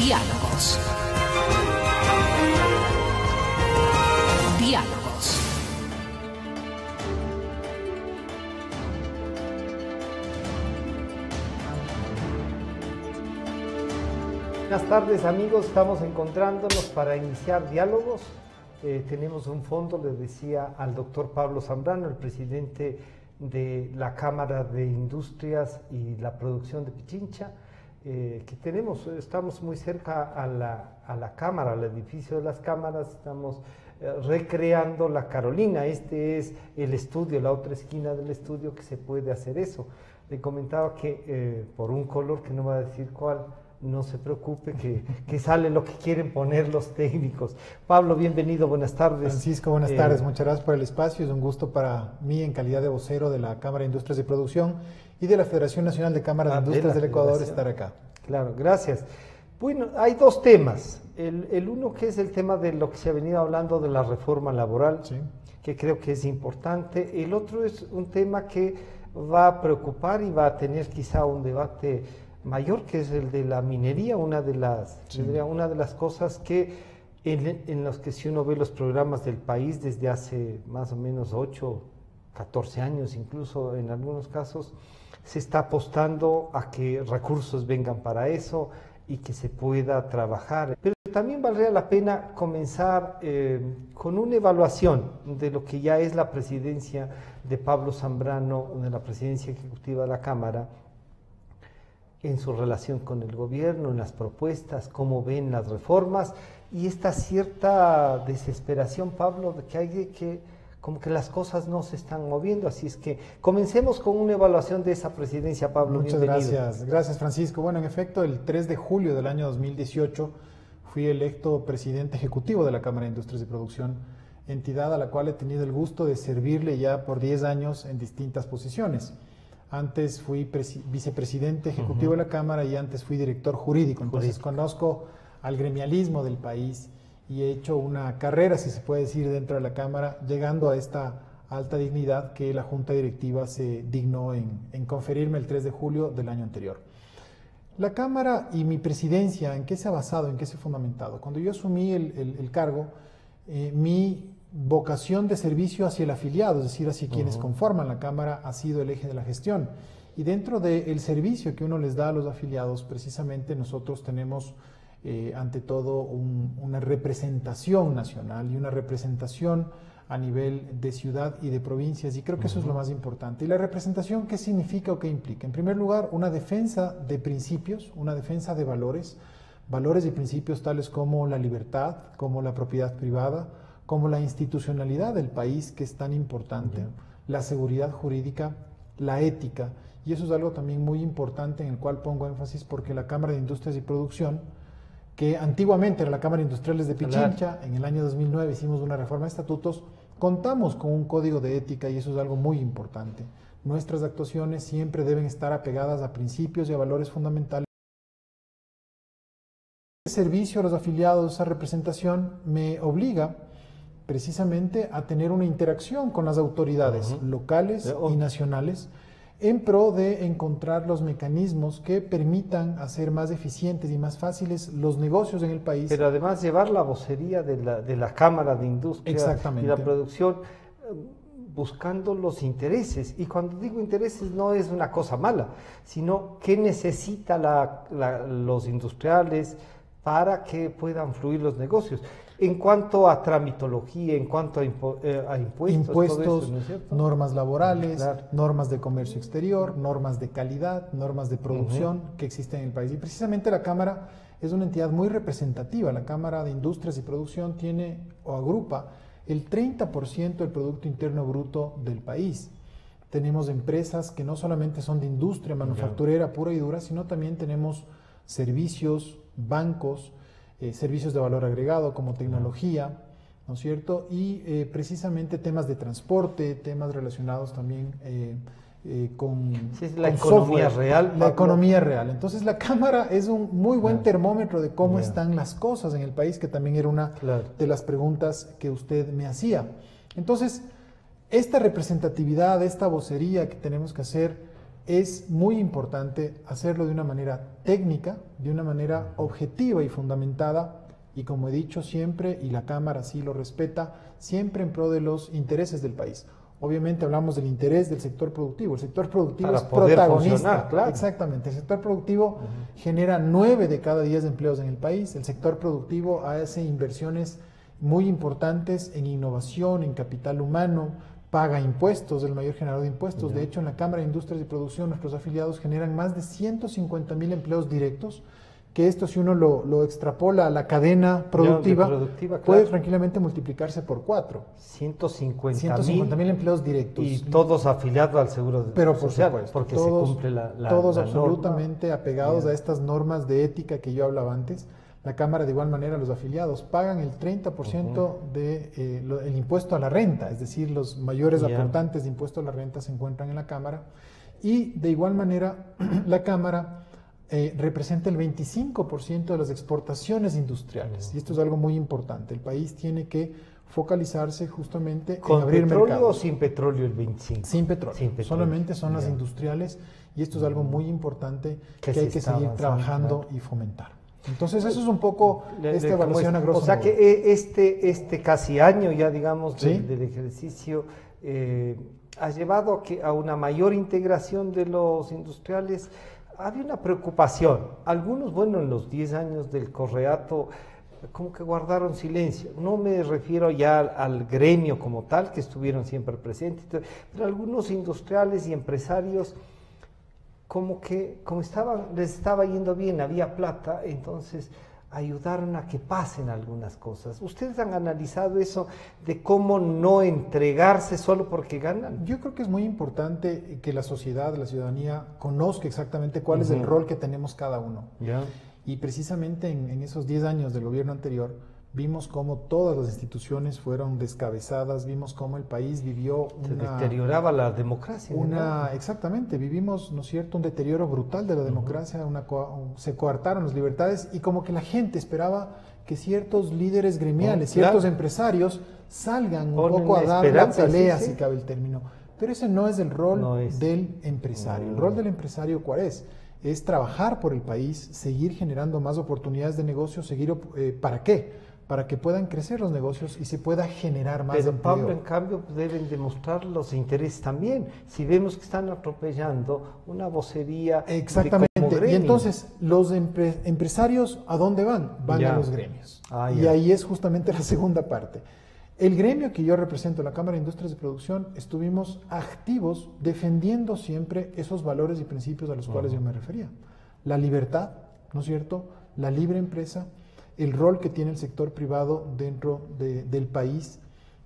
Diálogos. Diálogos. Buenas tardes, amigos, estamos encontrándonos para iniciar diálogos. Tenemos un fondo, les decía, al doctor Pablo Zambrano, el presidente de la Cámara de Industrias y la Producción de Pichincha, estamos muy cerca a la Cámara, al edificio de las cámaras, estamos recreando la Carolina. Este es el estudio, la otra esquina del estudio que se puede hacer eso. Le comentaba que por un color, que no voy a decir cuál, no se preocupe, que sale lo que quieren poner los técnicos. Pablo, bienvenido, buenas tardes. Francisco, buenas tardes, muchas gracias por el espacio. Es un gusto para mí, en calidad de vocero de la Cámara de Industrias y Producción y de la Federación Nacional de Cámaras de Industrias del Ecuador, estar acá. Claro, gracias. Bueno, hay dos temas. El uno, que es el tema de lo que se ha venido hablando de la reforma laboral, sí, que creo que es importante. El otro es un tema que va a preocupar y va a tener quizá un debate mayor, que es el de la minería, una de las cosas que en los que, si uno ve los programas del país desde hace más o menos 8, 14 años, incluso en algunos casos, se está apostando a que recursos vengan para eso y que se pueda trabajar. Pero también valdría la pena comenzar con una evaluación de lo que ya es la presidencia de Pablo Zambrano, de la presidencia ejecutiva de la Cámara, en su relación con el gobierno, en las propuestas, cómo ven las reformas, y esta cierta desesperación, Pablo, de que hay como que las cosas no se están moviendo. Así es que comencemos con una evaluación de esa presidencia, Pablo. Muchas gracias. Gracias, Francisco. Bueno, en efecto, el 3 de julio del año 2018 fui electo presidente ejecutivo de la Cámara de Industrias y Producción, entidad a la cual he tenido el gusto de servirle ya por 10 años en distintas posiciones. Antes fui vicepresidente ejecutivo de la Cámara y antes fui director jurídico. Entonces conozco al gremialismo del país y he hecho una carrera, si se puede decir, dentro de la Cámara, llegando a esta alta dignidad que la Junta Directiva se dignó en conferirme el 3 de julio del año anterior. La Cámara y mi presidencia, ¿en qué se ha basado, en qué se ha fundamentado? Cuando yo asumí el cargo, mi vocación de servicio hacia el afiliado, es decir, hacia quienes conforman la Cámara, ha sido el eje de la gestión. Y dentro del servicio que uno les da a los afiliados, precisamente nosotros tenemos ante todo una representación nacional y una representación a nivel de ciudad y de provincias, y creo que eso es lo más importante. ¿Y la representación qué significa o qué implica? En primer lugar, una defensa de principios, una defensa de valores y principios tales como la libertad, como la propiedad privada, como la institucionalidad del país, que es tan importante, la seguridad jurídica, la ética, y eso es algo también muy importante en el cual pongo énfasis, porque la Cámara de Industrias y Producción, que antiguamente era la Cámara de Industriales de Pichincha, en el año 2009 hicimos una reforma de estatutos, contamos con un código de ética y eso es algo muy importante. Nuestras actuaciones siempre deben estar apegadas a principios y a valores fundamentales. El servicio a los afiliados, esa representación, me obliga precisamente a tener una interacción con las autoridades locales y nacionales en pro de encontrar los mecanismos que permitan hacer más eficientes y más fáciles los negocios en el país. Pero además llevar la vocería de la Cámara de Industria y la Producción, buscando los intereses. Y cuando digo intereses no es una cosa mala, sino qué necesitan los industriales para que puedan fluir los negocios. En cuanto a tramitología, en cuanto a impuestos, todo eso, ¿no es cierto? Normas laborales, normas de comercio exterior, normas de calidad, normas de producción que existen en el país. Y precisamente la Cámara es una entidad muy representativa. La Cámara de Industrias y Producción tiene o agrupa el 30% del Producto Interno Bruto del país. Tenemos empresas que no solamente son de industria manufacturera pura y dura, sino también tenemos servicios, bancos, servicios de valor agregado como tecnología, ¿no es cierto? Y precisamente temas de transporte, temas relacionados también con la economía real. La economía real. Entonces la Cámara es un muy buen termómetro de cómo están las cosas en el país, que también era una de las preguntas que usted me hacía. Entonces, esta representatividad, esta vocería que tenemos que hacer, es muy importante hacerlo de una manera técnica, de una manera objetiva y fundamentada, y como he dicho siempre, y la Cámara sí lo respeta, siempre en pro de los intereses del país. Obviamente hablamos del interés del sector productivo. El sector productivo es protagonista. Claro. Exactamente. El sector productivo genera 9 de cada 10 empleos en el país. El sector productivo hace inversiones muy importantes en innovación, en capital humano, paga impuestos, el mayor generador de impuestos. De hecho, en la Cámara de Industrias y Producción, nuestros afiliados generan más de 150,000 empleos directos, que esto, si uno lo extrapola a la cadena productiva, puede tranquilamente multiplicarse por 4. 150,000 empleos directos. Y todos afiliados al Seguro Pero por Social, supuesto, porque todos, se cumple la todos la absolutamente norma. apegados a estas normas de ética que yo hablaba antes. La Cámara, de igual manera, los afiliados pagan el 30% del impuesto a la renta, es decir, los mayores aportantes de impuesto a la renta se encuentran en la Cámara. Y de igual manera, la Cámara representa el 25% de las exportaciones industriales. Y esto es algo muy importante. El país tiene que focalizarse justamente en abrir mercados. ¿Con petróleo o sin petróleo el 25%? Sin petróleo. Solamente son las industriales, y esto es algo muy importante que hay que seguir trabajando y fomentar. Entonces eso es un poco esta evaluación a grosso modo. O sea que este casi año ya, digamos, del ejercicio ha llevado a una mayor integración de los industriales. Había una preocupación. Algunos, bueno, en los 10 años del Correato, como que guardaron silencio. No me refiero ya al gremio como tal, que estuvieron siempre presentes, pero algunos industriales y empresarios como les estaba yendo bien, había plata, entonces ayudaron a que pasen algunas cosas. ¿Ustedes han analizado eso de cómo no entregarse solo porque ganan? Yo creo que es muy importante que la sociedad, la ciudadanía, conozca exactamente cuál es el rol que tenemos cada uno. Y precisamente en esos 10 años del gobierno anterior, vimos cómo todas las instituciones fueron descabezadas, vimos cómo el país vivió Se deterioraba la democracia. Exactamente, vivimos, ¿no es cierto?, un deterioro brutal de la democracia, se coartaron las libertades, y como que la gente esperaba que ciertos líderes gremiales, ciertos empresarios salgan un poco a dar la pelea, si cabe el término. Pero ese no es el rol del empresario. El rol del empresario, ¿cuál es? Es trabajar por el país, seguir generando más oportunidades de negocio, ¿para qué? Para que puedan crecer los negocios y se pueda generar más empleo. Pero Pablo, en cambio, deben demostrar los intereses también. Si vemos que están atropellando una vocería. Exactamente. Y entonces, los empresarios, ¿a dónde van? Van a los gremios. Y ahí es justamente la segunda parte. El gremio que yo represento, la Cámara de Industrias de Producción, estuvimos activos defendiendo siempre esos valores y principios a los cuales yo me refería. La libertad, ¿no es cierto? La libre empresa, el rol que tiene el sector privado dentro del país,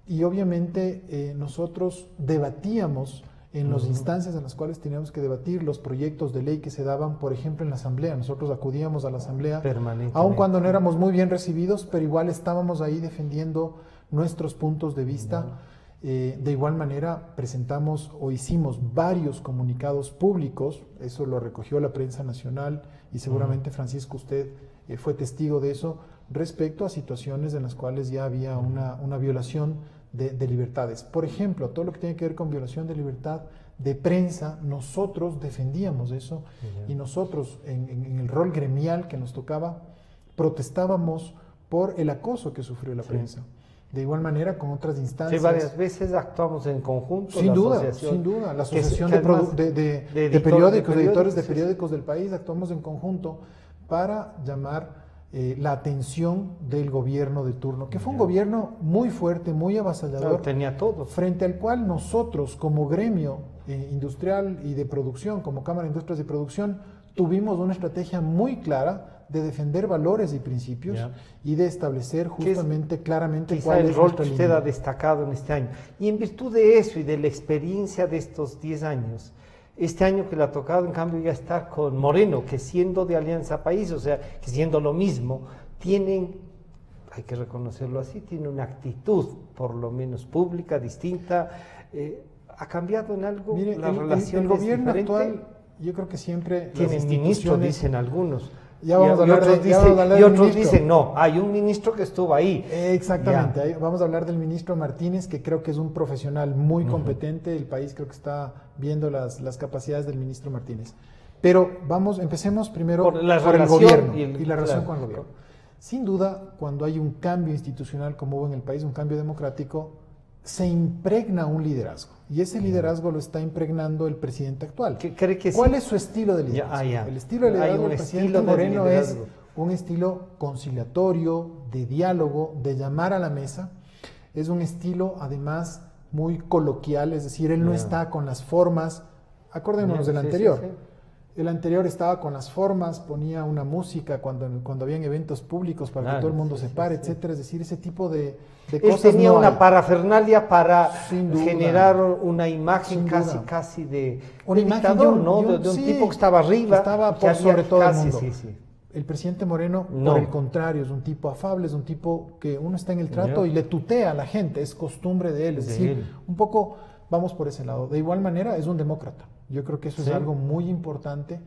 y obviamente nosotros debatíamos en las instancias en las cuales teníamos que debatir los proyectos de ley que se daban, por ejemplo, en la Asamblea. Nosotros acudíamos a la Asamblea, aun cuando no éramos muy bien recibidos, pero igual estábamos ahí defendiendo nuestros puntos de vista. De igual manera, presentamos o hicimos varios comunicados públicos, eso lo recogió la prensa nacional, y seguramente, Francisco, usted fue testigo de eso, respecto a situaciones en las cuales ya había una violación de libertades. Por ejemplo, todo lo que tiene que ver con violación de libertad de prensa, nosotros defendíamos eso, y nosotros, en el rol gremial que nos tocaba, protestábamos por el acoso que sufrió la prensa. De igual manera, con otras instancias. Sí, varias veces actuamos en conjunto. Sin duda. La Asociación de Periódicos, de Editores de Periódicos del país, actuamos en conjunto para llamar la atención del gobierno de turno, que fue un gobierno muy fuerte, muy avasallador. Tenía todo. Frente al cual nosotros, como gremio industrial y de producción, como Cámara de Industrias de Producción, tuvimos una estrategia muy clara de defender valores y principios y de establecer justamente claramente cuál es el rol que usted ha destacado en este año. Y en virtud de eso y de la experiencia de estos 10 años, este año que le ha tocado, en cambio, ya está con Moreno, que siendo de Alianza País, o sea, que siendo lo mismo, tienen, hay que reconocerlo así, tiene una actitud, por lo menos pública, distinta. ¿Ha cambiado en algo la relación? El gobierno actual, yo creo que siempre tienen ministros, dicen algunos. Ya vamos a hablar y otros dicen, no, hay un ministro que estuvo ahí. Exactamente, ahí vamos a hablar del ministro Martínez, que creo que es un profesional muy competente. El país creo que está viendo las capacidades del ministro Martínez. Pero empecemos primero por el gobierno y la relación con el gobierno. Sin duda, cuando hay un cambio institucional como hubo en el país, un cambio democrático, se impregna un liderazgo. Y ese liderazgo lo está impregnando el presidente actual. ¿Cuál es su estilo de liderazgo? El estilo de liderazgo del presidente Moreno es un estilo conciliatorio, de diálogo, de llamar a la mesa. Es un estilo, además, muy coloquial, es decir, él no está con las formas. Acordémonos del anterior. El anterior estaba con las formas, ponía una música cuando habían eventos públicos para que todo el mundo se pare, etcétera. Es decir, ese tipo de cosas. Él tenía una parafernalia para generar una imagen casi de dictador, ¿no? De un tipo que estaba arriba. Estaba por sobre todo el mundo. El presidente Moreno, por el contrario, es un tipo afable, es un tipo que uno está en el trato y le tutea a la gente, es costumbre de él. Es decir, un poco vamos por ese lado. De igual manera, es un demócrata. Yo creo que eso es algo muy importante.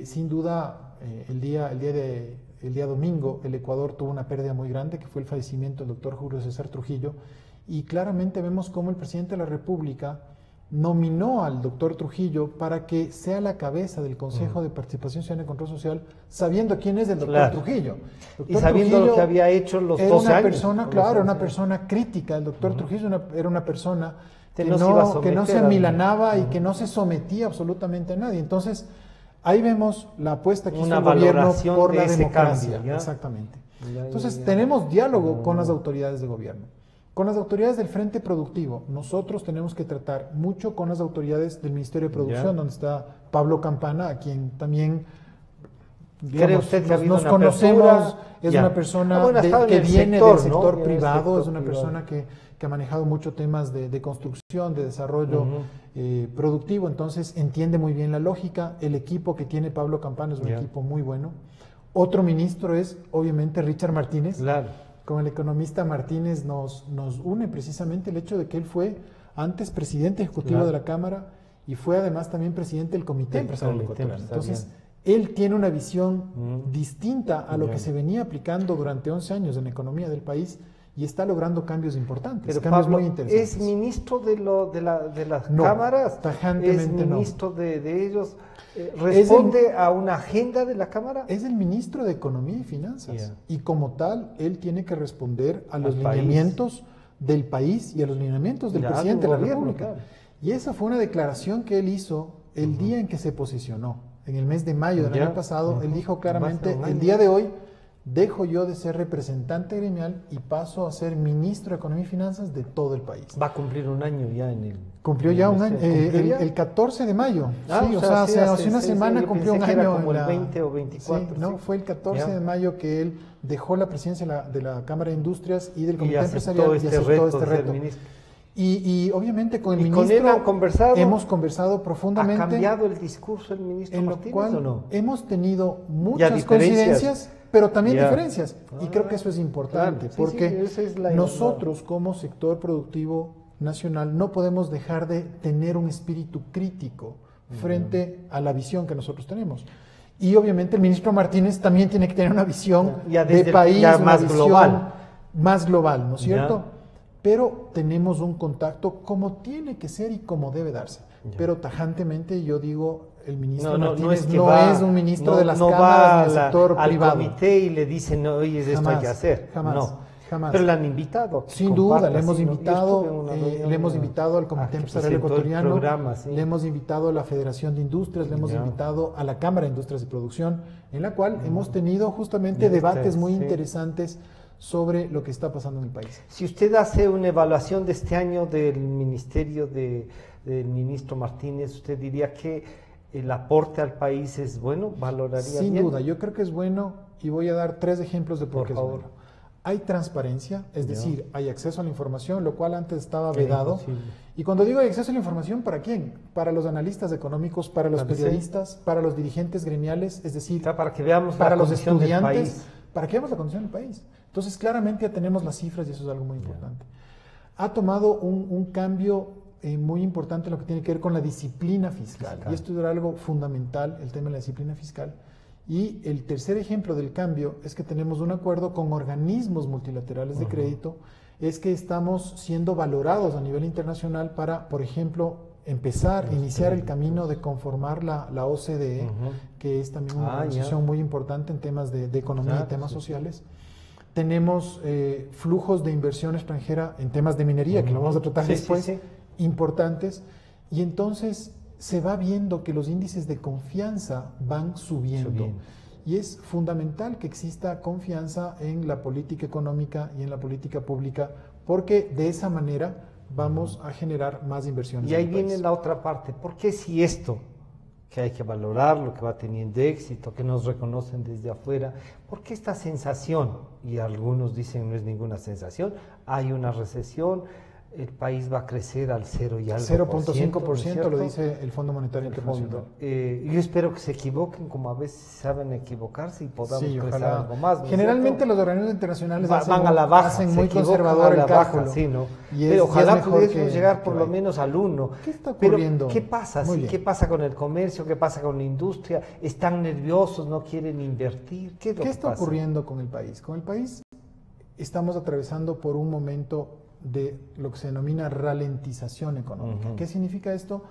Sin duda, el día domingo, el Ecuador tuvo una pérdida muy grande, que fue el fallecimiento del doctor Julio César Trujillo, y claramente vemos cómo el presidente de la República nominó al doctor Trujillo para que sea la cabeza del Consejo de Participación Ciudadana y Control Social, sabiendo quién es el doctor Trujillo. Y sabiendo Trujillo lo que había hecho los 12 años. Era una persona crítica. El doctor Trujillo era una persona que no se amilanaba y que no se sometía absolutamente a nadie. Entonces, ahí vemos la apuesta que hizo el gobierno por la democracia. Cambio, exactamente. Entonces, tenemos diálogo con las autoridades de gobierno. Con las autoridades del Frente Productivo, nosotros tenemos que tratar mucho con las autoridades del Ministerio de Producción, donde está Pablo Campana, a quien también nos conocemos. Es una persona que viene del sector privado, es una persona que ha manejado muchos temas de construcción, de desarrollo productivo, entonces entiende muy bien la lógica. El equipo que tiene Pablo Campana es un equipo muy bueno. Otro ministro es, obviamente, Richard Martínez. Claro. Con el economista Martínez nos une precisamente el hecho de que él fue antes presidente ejecutivo de la Cámara y fue además también presidente del Comité Empresarial Ecuatoriano. Entonces, él tiene una visión distinta a lo que se venía aplicando durante 11 años en la economía del país y está logrando cambios importantes, pero cambios Pablo, muy interesantes. ¿es ministro de las cámaras? Tajantemente ¿Es ministro de ellos? ¿Responde a una agenda de la Cámara? Es el ministro de Economía y Finanzas y como tal, él tiene que responder a los lineamientos del país y a los lineamientos del presidente de la República. Y esa fue una declaración que él hizo el día en que se posicionó. En el mes de mayo del año pasado, él dijo claramente, el día de hoy dejo yo de ser representante gremial y paso a ser ministro de Economía y Finanzas de todo el país. Va a cumplir un año ya en el... Cumplió ya un año, el 14 de mayo. Hace una semana cumplió un año. Como el 20 o 24. Sí, no, fue el 14 de mayo que él dejó la presidencia de la Cámara de Industrias y del Comité Empresarial y aceptó este reto. Y obviamente con el ministro con él han conversado, hemos conversado profundamente. ¿Ha cambiado el discurso el ministro Martínez o no? Hemos tenido muchas coincidencias, pero también diferencias. Y creo que eso es importante, porque nosotros como sector productivo nacional no podemos dejar de tener un espíritu crítico frente a la visión que nosotros tenemos. Y obviamente el ministro Martínez también tiene que tener una visión de país, más global, ¿no es cierto? Pero tenemos un contacto como tiene que ser y como debe darse. Pero tajantemente yo digo, el ministro Martínez no es un ministro de las cámaras del sector privado. Al comité y le dicen, no, oye, esto hay que hacer. Jamás. Pero le han invitado. Sin duda, le hemos invitado al Comité Empresarial Ecuatoriano, le hemos invitado a la Federación de Industrias, le hemos invitado a la Cámara de Industrias de Producción, en la cual hemos tenido justamente debates muy interesantes sobre lo que está pasando en el país. Si usted hace una evaluación de este año del ministerio del ministro Martínez, ¿usted diría que el aporte al país es bueno? ¿Valoraría bien? Sin duda, yo creo que es bueno y voy a dar 3 ejemplos de por qué es bueno. Hay transparencia, es decir, hay acceso a la información, lo cual antes estaba vedado. Y cuando digo hay acceso a la información, ¿para quién? Para los analistas económicos, para los periodistas, para los dirigentes gremiales, es decir, para que veamos para los estudiantes, para que veamos la condición del país. Entonces, claramente ya tenemos las cifras y eso es algo muy importante. Ha tomado un cambio muy importante en lo que tiene que ver con la disciplina fiscal. Y esto era algo fundamental, el tema de la disciplina fiscal. Y el tercer ejemplo del cambio es que tenemos un acuerdo con organismos multilaterales de crédito, es que estamos siendo valorados a nivel internacional para, por ejemplo, iniciar el camino de conformar la OCDE, que es también una organización muy importante en temas de economía y temas sociales. Tenemos flujos de inversión extranjera en temas de minería, que lo vamos a tratar después, importantes, y entonces se va viendo que los índices de confianza van subiendo. Y es fundamental que exista confianza en la política económica y en la política pública, porque de esa manera vamos a generar más inversiones. Y ahí viene la otra parte. ¿Por qué si esto, que hay que valorarlo, que va teniendo éxito, que nos reconocen desde afuera, por qué esta sensación, y algunos dicen no es ninguna sensación, hay una recesión, el país va a crecer al 0.5%, lo dice el Fondo Monetario Internacional. Yo espero que se equivoquen, como a veces saben equivocarse y podamos crecer algo más. Generalmente los organismos internacionales van a la baja, hacen muy conservador el cálculo. Sí, ¿no? Pero ojalá pudiésemos llegar por lo menos al 1. ¿Qué está ocurriendo? Pero, ¿qué pasa? ¿Qué pasa con el comercio? ¿Qué pasa con la industria? ¿Están nerviosos? ¿No quieren invertir? ¿Qué está ocurriendo con el país? Con el país estamos atravesando por un momento de lo que se denomina ralentización económica. ¿Qué significa esto?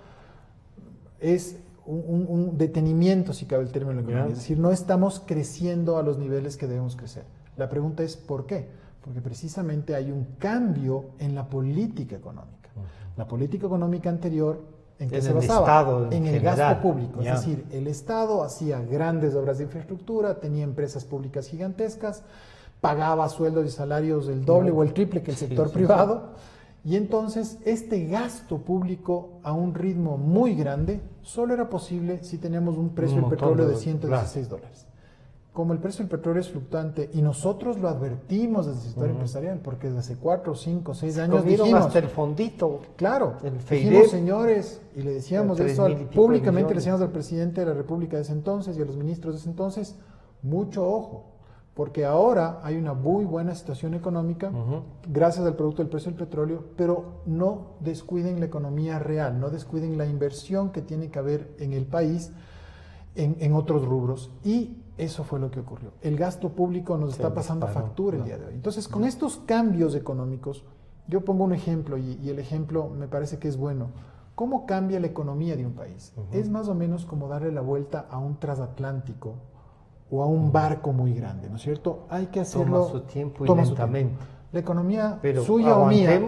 Es un detenimiento, si cabe el término, es decir, no estamos creciendo a los niveles que debemos crecer. La pregunta es ¿por qué? Porque precisamente hay un cambio en la política económica. La política económica anterior, ¿en qué se basaba? En el gasto público. Es decir, el Estado hacía grandes obras de infraestructura, tenía empresas públicas gigantescas, pagaba sueldos y salarios del doble o el triple que el sector privado, y entonces este gasto público a un ritmo muy grande solo era posible si teníamos un precio del petróleo de $116. Como el precio del petróleo es fluctuante, y nosotros lo advertimos desde el sector empresarial, porque desde hace 4, 5, 6 años dijimos, hasta el fondito, claro, dijimos, señores, y le decíamos eso públicamente, le decíamos al presidente de la República de ese entonces y a los ministros de ese entonces, mucho ojo, porque ahora hay una muy buena situación económica gracias al producto del precio del petróleo, pero no descuiden la economía real, no descuiden la inversión que tiene que haber en el país en otros rubros, y eso fue lo que ocurrió. El gasto público nos está pasando factura el día de hoy. Entonces, con estos cambios económicos, yo pongo un ejemplo, y el ejemplo me parece que es bueno. ¿Cómo cambia la economía de un país? Es más o menos como darle la vuelta a un transatlántico o a un barco muy grande, ¿no es cierto? Hay que hacerlo. Toma su tiempo y lentamente. La economía suya o mía.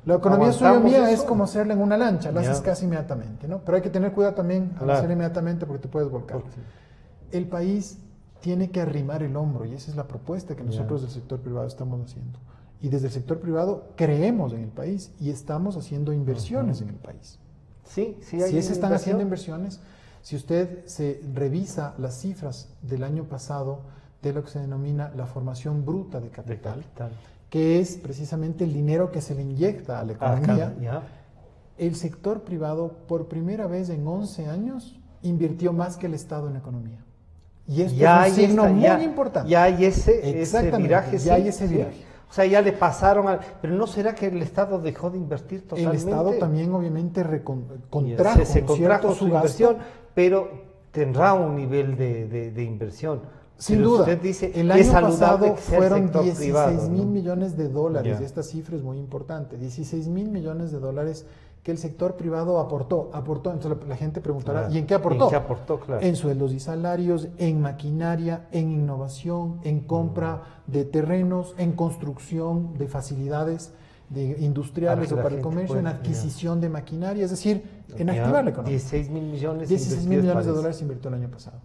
La economía suya o mía es como hacerla en una lancha, la haces casi inmediatamente, ¿no? Pero hay que tener cuidado también al hacerla inmediatamente porque te puedes volcar. El país tiene que arrimar el hombro, y esa es la propuesta que nosotros del sector privado estamos haciendo. Y desde el sector privado creemos en el país y estamos haciendo inversiones en el país. Sí, se están haciendo inversiones. Si usted se revisa las cifras del año pasado de lo que se denomina la formación bruta de capital, que es precisamente el dinero que se le inyecta a la economía, el sector privado por primera vez en 11 años invirtió más que el Estado en la economía. Y esto es un signo muy importante. Ya hay ese viraje. Ya hay ese viraje. O sea, ya le pasaron pero ¿no será que el Estado dejó de invertir totalmente? El Estado también obviamente contrajo su inversión, pero tendrá un nivel de inversión. Sin duda. Usted dice, el año pasado fueron 16 mil millones de dólares, y esta cifra es muy importante, 16 mil millones de dólares que el sector privado aportó. Entonces la gente preguntará, ¿y en qué aportó? ¿En qué aportó? Claro. En sueldos y salarios, en maquinaria, en innovación, en compra de terrenos, en construcción de facilidades industriales o para el comercio, en adquisición de maquinaria, es decir, en activar la economía. 16 mil millones de dólares invirtió el año pasado.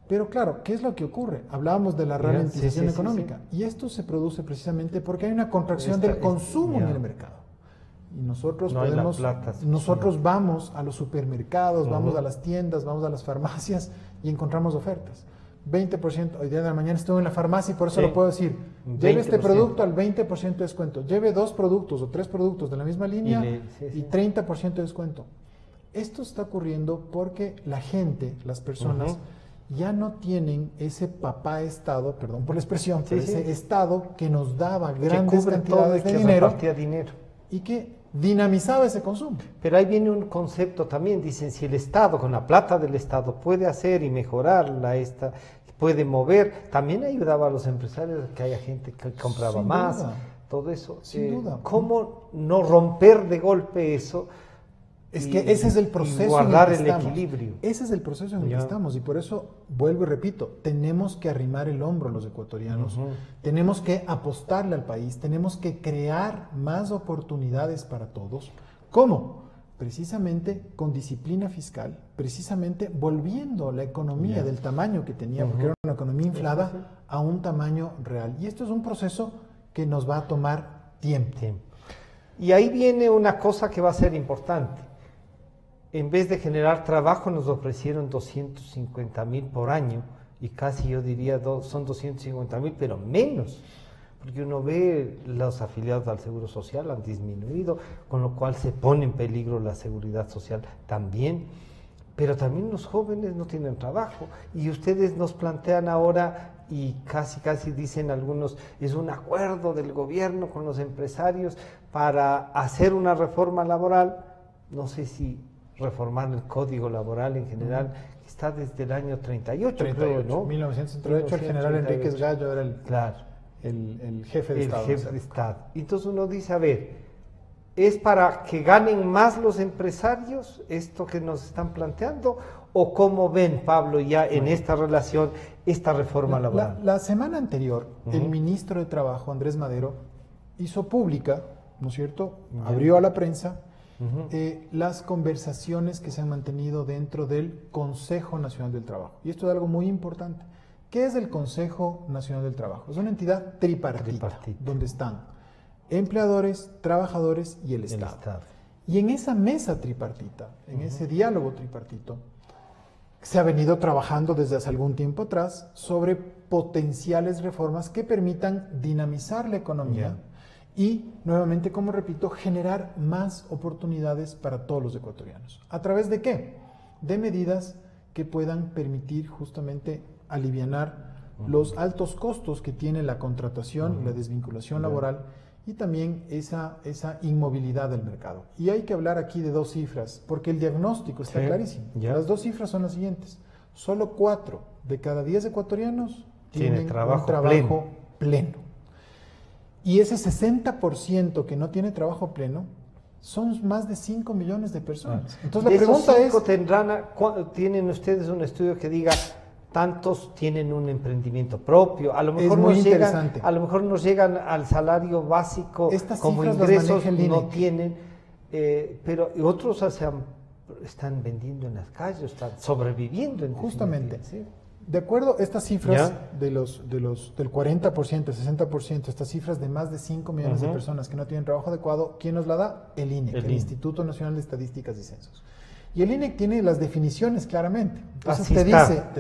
Pero claro, ¿qué es lo que ocurre? Hablábamos de la ralentización económica, y esto se produce precisamente porque hay una contracción del consumo en el mercado. Y nosotros vamos a los supermercados, vamos a las tiendas, vamos a las farmacias y encontramos ofertas. 20%, hoy día de la mañana estuve en la farmacia y por eso lo puedo decir. Lleve este producto al 20% de descuento. Lleve 2 productos o 3 productos de la misma línea y 30% de descuento. Esto está ocurriendo porque la gente, las personas, ya no tienen ese papá Estado, perdón por la expresión, pero ese Estado que nos daba grandes cantidades de dinero y que dinamizaba ese consumo. Pero ahí viene un concepto también, dicen, si el Estado, con la plata del Estado, puede hacer y mejorar puede mover. También ayudaba a los empresarios, que haya gente que compraba Sin más, duda. todo eso. Sin duda. ¿Cómo no romper de golpe eso? Es que ese es el proceso guardar en el que el estamos. equilibrio. Ese es el proceso en el que estamos, y por eso vuelvo y repito, tenemos que arrimar el hombro a los ecuatorianos, tenemos que apostarle al país, tenemos que crear más oportunidades para todos. ¿Cómo? Precisamente con disciplina fiscal, precisamente volviendo la economía del tamaño que tenía, porque era una economía inflada, a un tamaño real. Y esto es un proceso que nos va a tomar tiempo. Y ahí viene una cosa que va a ser importante. En vez de generar trabajo, nos ofrecieron 250.000 por año, y casi yo diría son 250.000, pero menos, porque uno ve los afiliados al Seguro Social han disminuido, con lo cual se pone en peligro la seguridad social también, pero también los jóvenes no tienen trabajo, y ustedes nos plantean ahora, y casi dicen algunos, es un acuerdo del gobierno con los empresarios para hacer una reforma laboral. No sé si reformar el Código Laboral en general, que está desde el año 38, creo, ¿no? 1938, el general Enríquez Gallo era el jefe de Estado. El jefe de Estado. Entonces uno dice, a ver, ¿es para que ganen más los empresarios esto que nos están planteando? ¿O cómo ven, Pablo, ya en esta relación, esta reforma laboral? La semana anterior, el ministro de Trabajo, Andrés Madero, hizo pública, ¿no es cierto?, abrió a la prensa las conversaciones que se han mantenido dentro del Consejo Nacional del Trabajo. Y esto es algo muy importante. ¿Qué es el Consejo Nacional del Trabajo? Es una entidad tripartita. Donde están empleadores, trabajadores y el Estado. Y en esa mesa tripartita, en ese diálogo tripartito, se ha venido trabajando desde hace algún tiempo atrás sobre potenciales reformas que permitan dinamizar la economía y, nuevamente, como repito, generar más oportunidades para todos los ecuatorianos. ¿A través de qué? De medidas que puedan permitir justamente alivianar los altos costos que tiene la contratación, la desvinculación laboral y también esa inmovilidad del mercado. Y hay que hablar aquí de dos cifras, porque el diagnóstico está clarísimo. Las dos cifras son las siguientes. Solo 4 de cada 10 ecuatorianos tienen un trabajo pleno. Y ese 60% que no tiene trabajo pleno son más de 5 millones de personas. Entonces la pregunta es... ¿Tienen ustedes un estudio que diga tantos tienen un emprendimiento propio? A lo mejor nos llegan al salario básico. Estas como ingresos no tienen, pero otros están vendiendo en las calles, están sobreviviendo. Justamente. De acuerdo a estas cifras del 40%, el 60%, estas cifras de más de 5 millones de personas que no tienen trabajo adecuado, ¿quién nos la da? El INEC, el Instituto Nacional de Estadísticas y Censos. Y el INEC tiene las definiciones claramente. Entonces te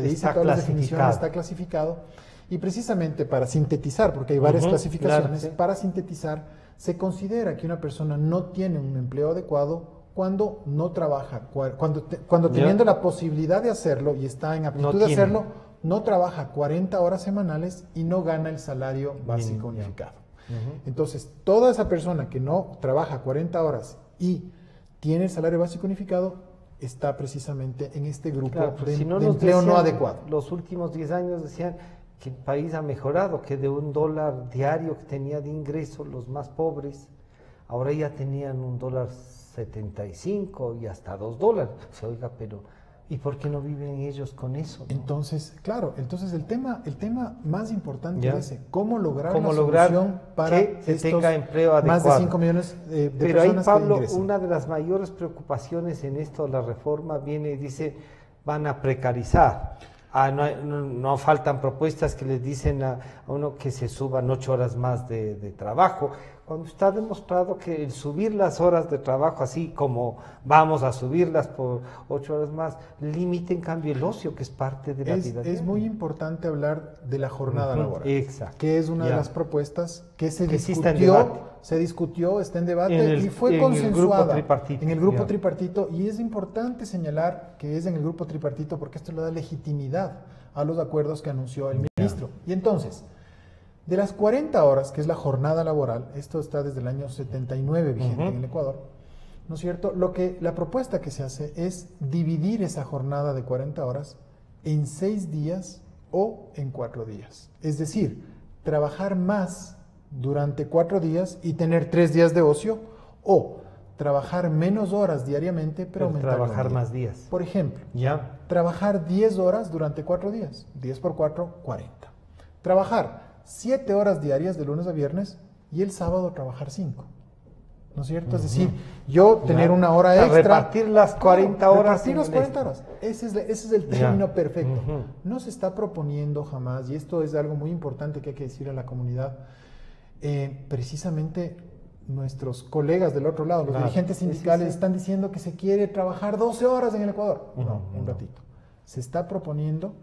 dice todas las definiciones, está clasificado. Y precisamente para sintetizar, porque hay varias clasificaciones, para sintetizar, se considera que una persona no tiene un empleo adecuado cuando no trabaja, cuando teniendo la posibilidad de hacerlo y está en aptitud de hacerlo, no trabaja 40 horas semanales y no gana el salario básico unificado. Entonces, toda esa persona que no trabaja 40 horas y tiene el salario básico unificado, está precisamente en este grupo de empleo no adecuado. Los últimos 10 años decían que el país ha mejorado, que de $1 diario que tenía de ingreso los más pobres, ahora ya tenían $1.75 y hasta $2. Oiga, pero ¿y por qué no viven ellos con eso, no? Entonces, claro, el tema más importante es ese, ¿cómo lograr la solución para que se tenga empleo adecuado? Más de 5 millones de pero personas ahí, Pablo, que ingresen. Una de las mayores preocupaciones en esto, la reforma viene y dice, van a precarizar. No faltan propuestas que les dicen a uno que se suban 8 horas más de trabajo, cuando está demostrado que el subir las horas de trabajo, así como vamos a subirlas por 8 horas más, limita en cambio el ocio, que es parte de la vida. Es muy importante hablar de la jornada laboral, exacto, que es una de las propuestas que se discutió, está en debate y fue consensuada en el grupo tripartito, y es importante señalar que es en el grupo tripartito porque esto le da legitimidad a los acuerdos que anunció el ministro. Y entonces, de las 40 horas, que es la jornada laboral, esto está desde el año 79 vigente en el Ecuador, ¿no es cierto? La propuesta que se hace es dividir esa jornada de 40 horas en 6 días o en 4 días. Es decir, trabajar más durante 4 días y tener 3 días de ocio, o trabajar menos horas diariamente, pero aumentar trabajar más días. Por ejemplo, ¿Ya? trabajar 10 horas durante 4 días. 10 por 4, 40. Trabajar 7 horas diarias de lunes a viernes y el sábado trabajar 5. ¿No es cierto? Es decir, yo tener una hora extra. Repartir las 40 horas. Repartir las 40 horas. Ese es el término perfecto. No se está proponiendo jamás, y esto es algo muy importante que hay que decir a la comunidad, precisamente nuestros colegas del otro lado, los dirigentes sindicales, están diciendo que se quiere trabajar 12 horas en el Ecuador. No, un ratito. Se está proponiendo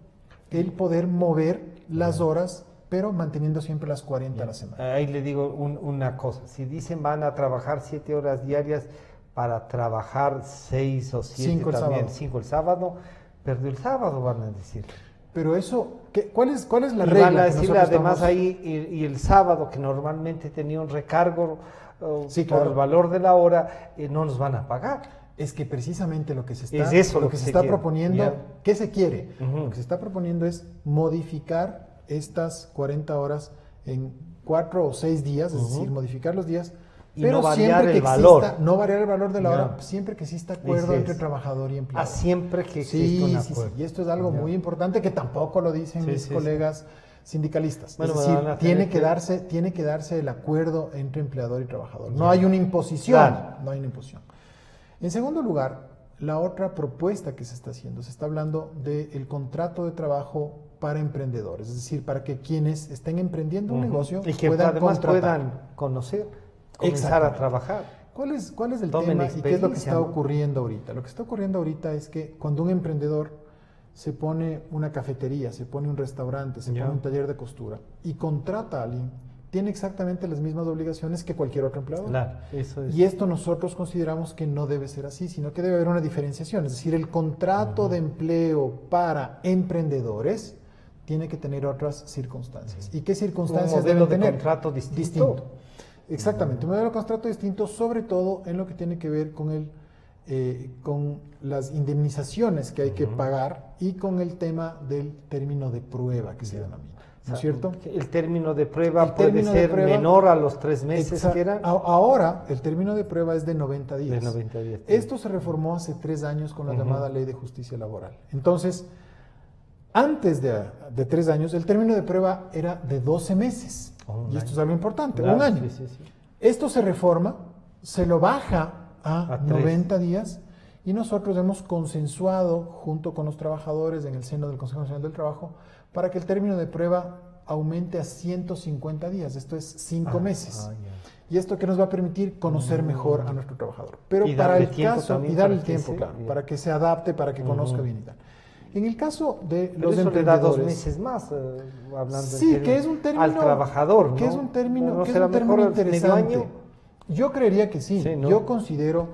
el poder mover las horas, pero manteniendo siempre las 40 a la semana. Ahí le digo una cosa, si dicen van a trabajar 7 horas diarias para trabajar 6 o 7 también, 5 el sábado, perdió el sábado, van a decir. Pero eso, ¿cuál es la y regla? Van a decirle además ahí, y el sábado, que normalmente tenía un recargo por el valor de la hora, no nos van a pagar. Es que precisamente lo que se está, es eso lo que se está proponiendo, ¿qué se quiere? Uh-huh. Lo que se está proponiendo es modificar estas 40 horas en 4 o 6 días, es decir, modificar los días, y pero no variar siempre que el valor. no variar el valor de la hora, siempre que exista acuerdo entre trabajador y empleado. Siempre que exista un acuerdo. Sí. Y esto es algo muy importante que tampoco lo dicen mis colegas sindicalistas. Bueno, es decir, tiene que darse el acuerdo entre empleador y trabajador. No hay una imposición. Claro. No hay una imposición. En segundo lugar, la otra propuesta que se está haciendo, se está hablando del contrato de trabajo para emprendedores, es decir, para que quienes estén emprendiendo un negocio y que además puedan conocer, comenzar a trabajar. ¿Cuál es el tema y qué es lo que está ocurriendo ahorita? Lo que está ocurriendo ahorita es que cuando un emprendedor se pone una cafetería, se pone un restaurante, se pone un taller de costura y contrata a alguien, tiene exactamente las mismas obligaciones que cualquier otro empleador. Claro, eso es. Y esto nosotros consideramos que no debe ser así, sino que debe haber una diferenciación. Es decir, el contrato de empleo para emprendedores tiene que tener otras circunstancias. ¿Y qué circunstancias deben tener? Un contrato distinto. Exactamente, un modelo de contrato distinto, sobre todo en lo que tiene que ver con las indemnizaciones que hay que pagar y con el tema del término de prueba que se denomina. ¿No es cierto? El término de prueba puede ser menor a los 3 meses que eran. Ahora, el término de prueba es de 90 días. De 90 días. Esto se reformó hace 3 años con la llamada Ley de Justicia Laboral. Entonces, antes de 3 años, el término de prueba era de 12 meses. Y esto es algo importante, un año. Sí. Esto se reforma, se lo baja a 90 días y nosotros hemos consensuado junto con los trabajadores en el seno del Consejo Nacional del Trabajo para que el término de prueba aumente a 150 días, esto es 5 meses. Y esto que nos va a permitir conocer mejor a nuestro trabajador. Pero para el caso, y darle el tiempo, claro, para que se adapte, para que conozca bien y tal. En el caso de los eso emprendedores, le da 2 meses más, hablando sí, que es un término al trabajador, ¿no? Que es un término, ¿No que es será un término mejor interesante. medio año? Yo creería que sí. ¿no? Yo considero,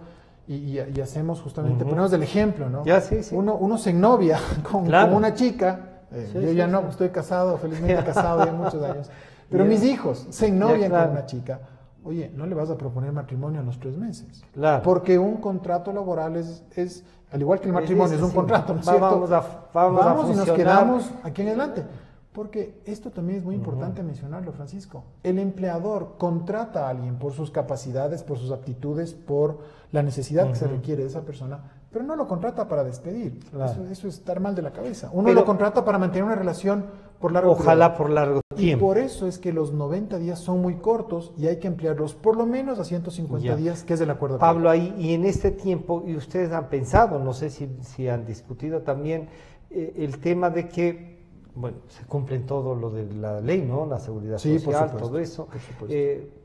y hacemos justamente, ponemos el ejemplo, ¿no? Sí. Uno se ennovia con una chica, yo ya no, estoy casado, felizmente casado ya muchos años, pero mis hijos se ennovian con una chica. Oye, no le vas a proponer matrimonio a los 3 meses. Claro. Porque un contrato laboral es al igual que el matrimonio, es un contrato, ¿no es cierto? Vamos y nos quedamos aquí en adelante. Porque esto también es muy importante mencionarlo, Francisco. El empleador contrata a alguien por sus capacidades, por sus aptitudes, por la necesidad que se requiere de esa persona, pero no lo contrata para despedir. Claro. Eso es estar mal de la cabeza. Uno lo contrata para mantener una relación por largo tiempo. Ojalá por largo tiempo. Y por eso es que los 90 días son muy cortos y hay que ampliarlos por lo menos a 150 días, que es el acuerdo. Pablo, ahí, y en este tiempo, y ustedes han pensado, no sé si han discutido también el tema de que, bueno, se cumplen todo lo de la ley, ¿no? La seguridad social, todo eso,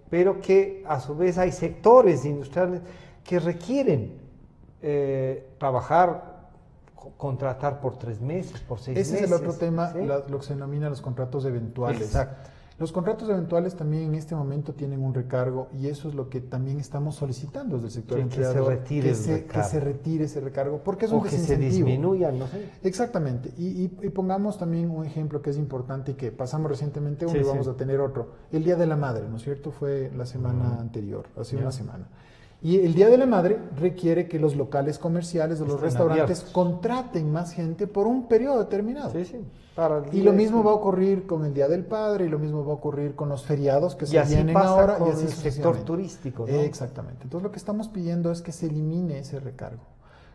pero que a su vez hay sectores industriales que requieren trabajar, contratar por 3 meses, por 6 meses. Ese es el otro tema, lo que se denomina los contratos eventuales. Exacto. Los contratos eventuales también en este momento tienen un recargo y eso es lo que también estamos solicitando desde el sector empleador. Que se retire ese recargo, porque es un desincentivo. Que se disminuya, no sé. Exactamente. Y pongamos también un ejemplo que es importante y que pasamos recientemente uno y vamos a tener otro. El Día de la Madre, ¿no es cierto? Fue la semana anterior, hace una semana. Y el Día de la Madre requiere que los locales comerciales o los restaurantes contraten más gente por un periodo determinado. Sí, sí. Y lo mismo va a ocurrir con el Día del Padre, y lo mismo va a ocurrir con los feriados que se vienen ahora. Con y así el sector turístico, ¿no? Exactamente. Entonces lo que estamos pidiendo es que se elimine ese recargo.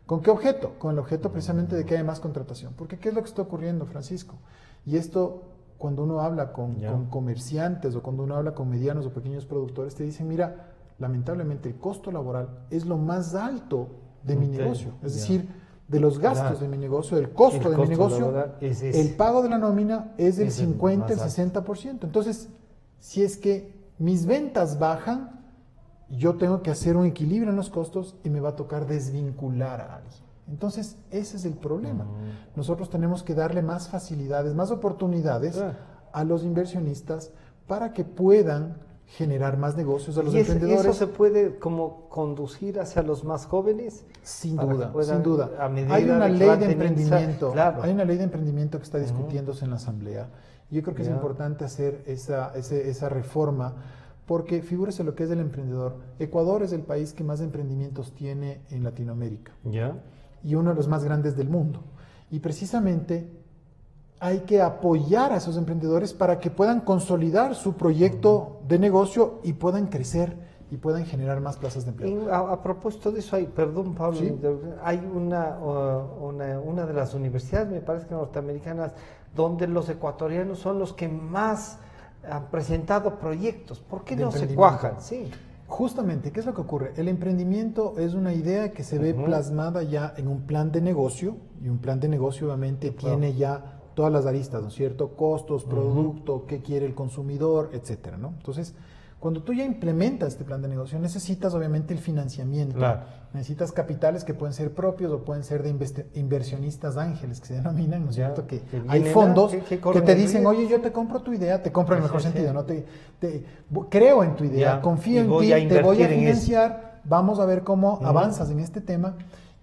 ¿Con qué objeto? Con el objeto precisamente de que haya más contratación. Porque ¿qué es lo que está ocurriendo, Francisco? Y esto, cuando uno habla con comerciantes o cuando uno habla con medianos o pequeños productores, te dicen, mira, lamentablemente el costo laboral es lo más alto de mi negocio. Es decir, de los gastos de mi negocio, del costo de mi negocio, el pago de la nómina es del 50, el 60%. Entonces, si es que mis ventas bajan, yo tengo que hacer un equilibrio en los costos y me va a tocar desvincular a alguien. Entonces, ese es el problema. Nosotros tenemos que darle más facilidades, más oportunidades a los inversionistas para que puedan generar más negocios a los emprendedores. ¿Eso se puede como conducir hacia los más jóvenes? Sin duda, sin duda. Hay una ley de emprendimiento, hay una ley de emprendimiento que está discutiéndose en la Asamblea. Yo creo que es importante hacer esa reforma, porque figúrese lo que es el emprendedor. Ecuador es el país que más emprendimientos tiene en Latinoamérica. Y uno de los más grandes del mundo. Y precisamente hay que apoyar a esos emprendedores para que puedan consolidar su proyecto de negocio y puedan crecer y puedan generar más plazas de empleo. A propósito de eso, perdón Pablo, ¿sí? Hay una de las universidades, me parece que norteamericanas, donde los ecuatorianos son los que más han presentado proyectos. ¿Por qué no se cuajan? Sí. Justamente, ¿qué es lo que ocurre? El emprendimiento es una idea que se ve plasmada ya en un plan de negocio, y un plan de negocio obviamente tiene ya todas las aristas, ¿no es cierto? Costos, producto, qué quiere el consumidor, etcétera, ¿no? Entonces, cuando tú ya implementas este plan de negocio, necesitas obviamente el financiamiento, necesitas capitales que pueden ser propios o pueden ser de inversionistas ángeles, que se denominan, ¿no es cierto? Que hay fondos que te dicen, oye, yo te compro tu idea, te compro en el mejor sentido, ¿no? Creo en tu idea, confío en ti, te voy a financiar, vamos a ver cómo avanzas en este tema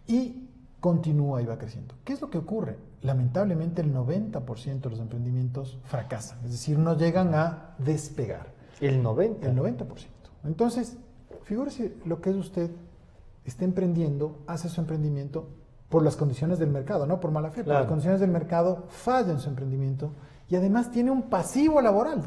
y continúa y va creciendo. ¿Qué es lo que ocurre? Lamentablemente el 90% de los emprendimientos fracasan, es decir, no llegan a despegar. El 90%. El 90%. Entonces, figúrese lo que es usted, está emprendiendo, hace su emprendimiento por las condiciones del mercado, no por mala fe, por las condiciones del mercado, falla en su emprendimiento y además tiene un pasivo laboral.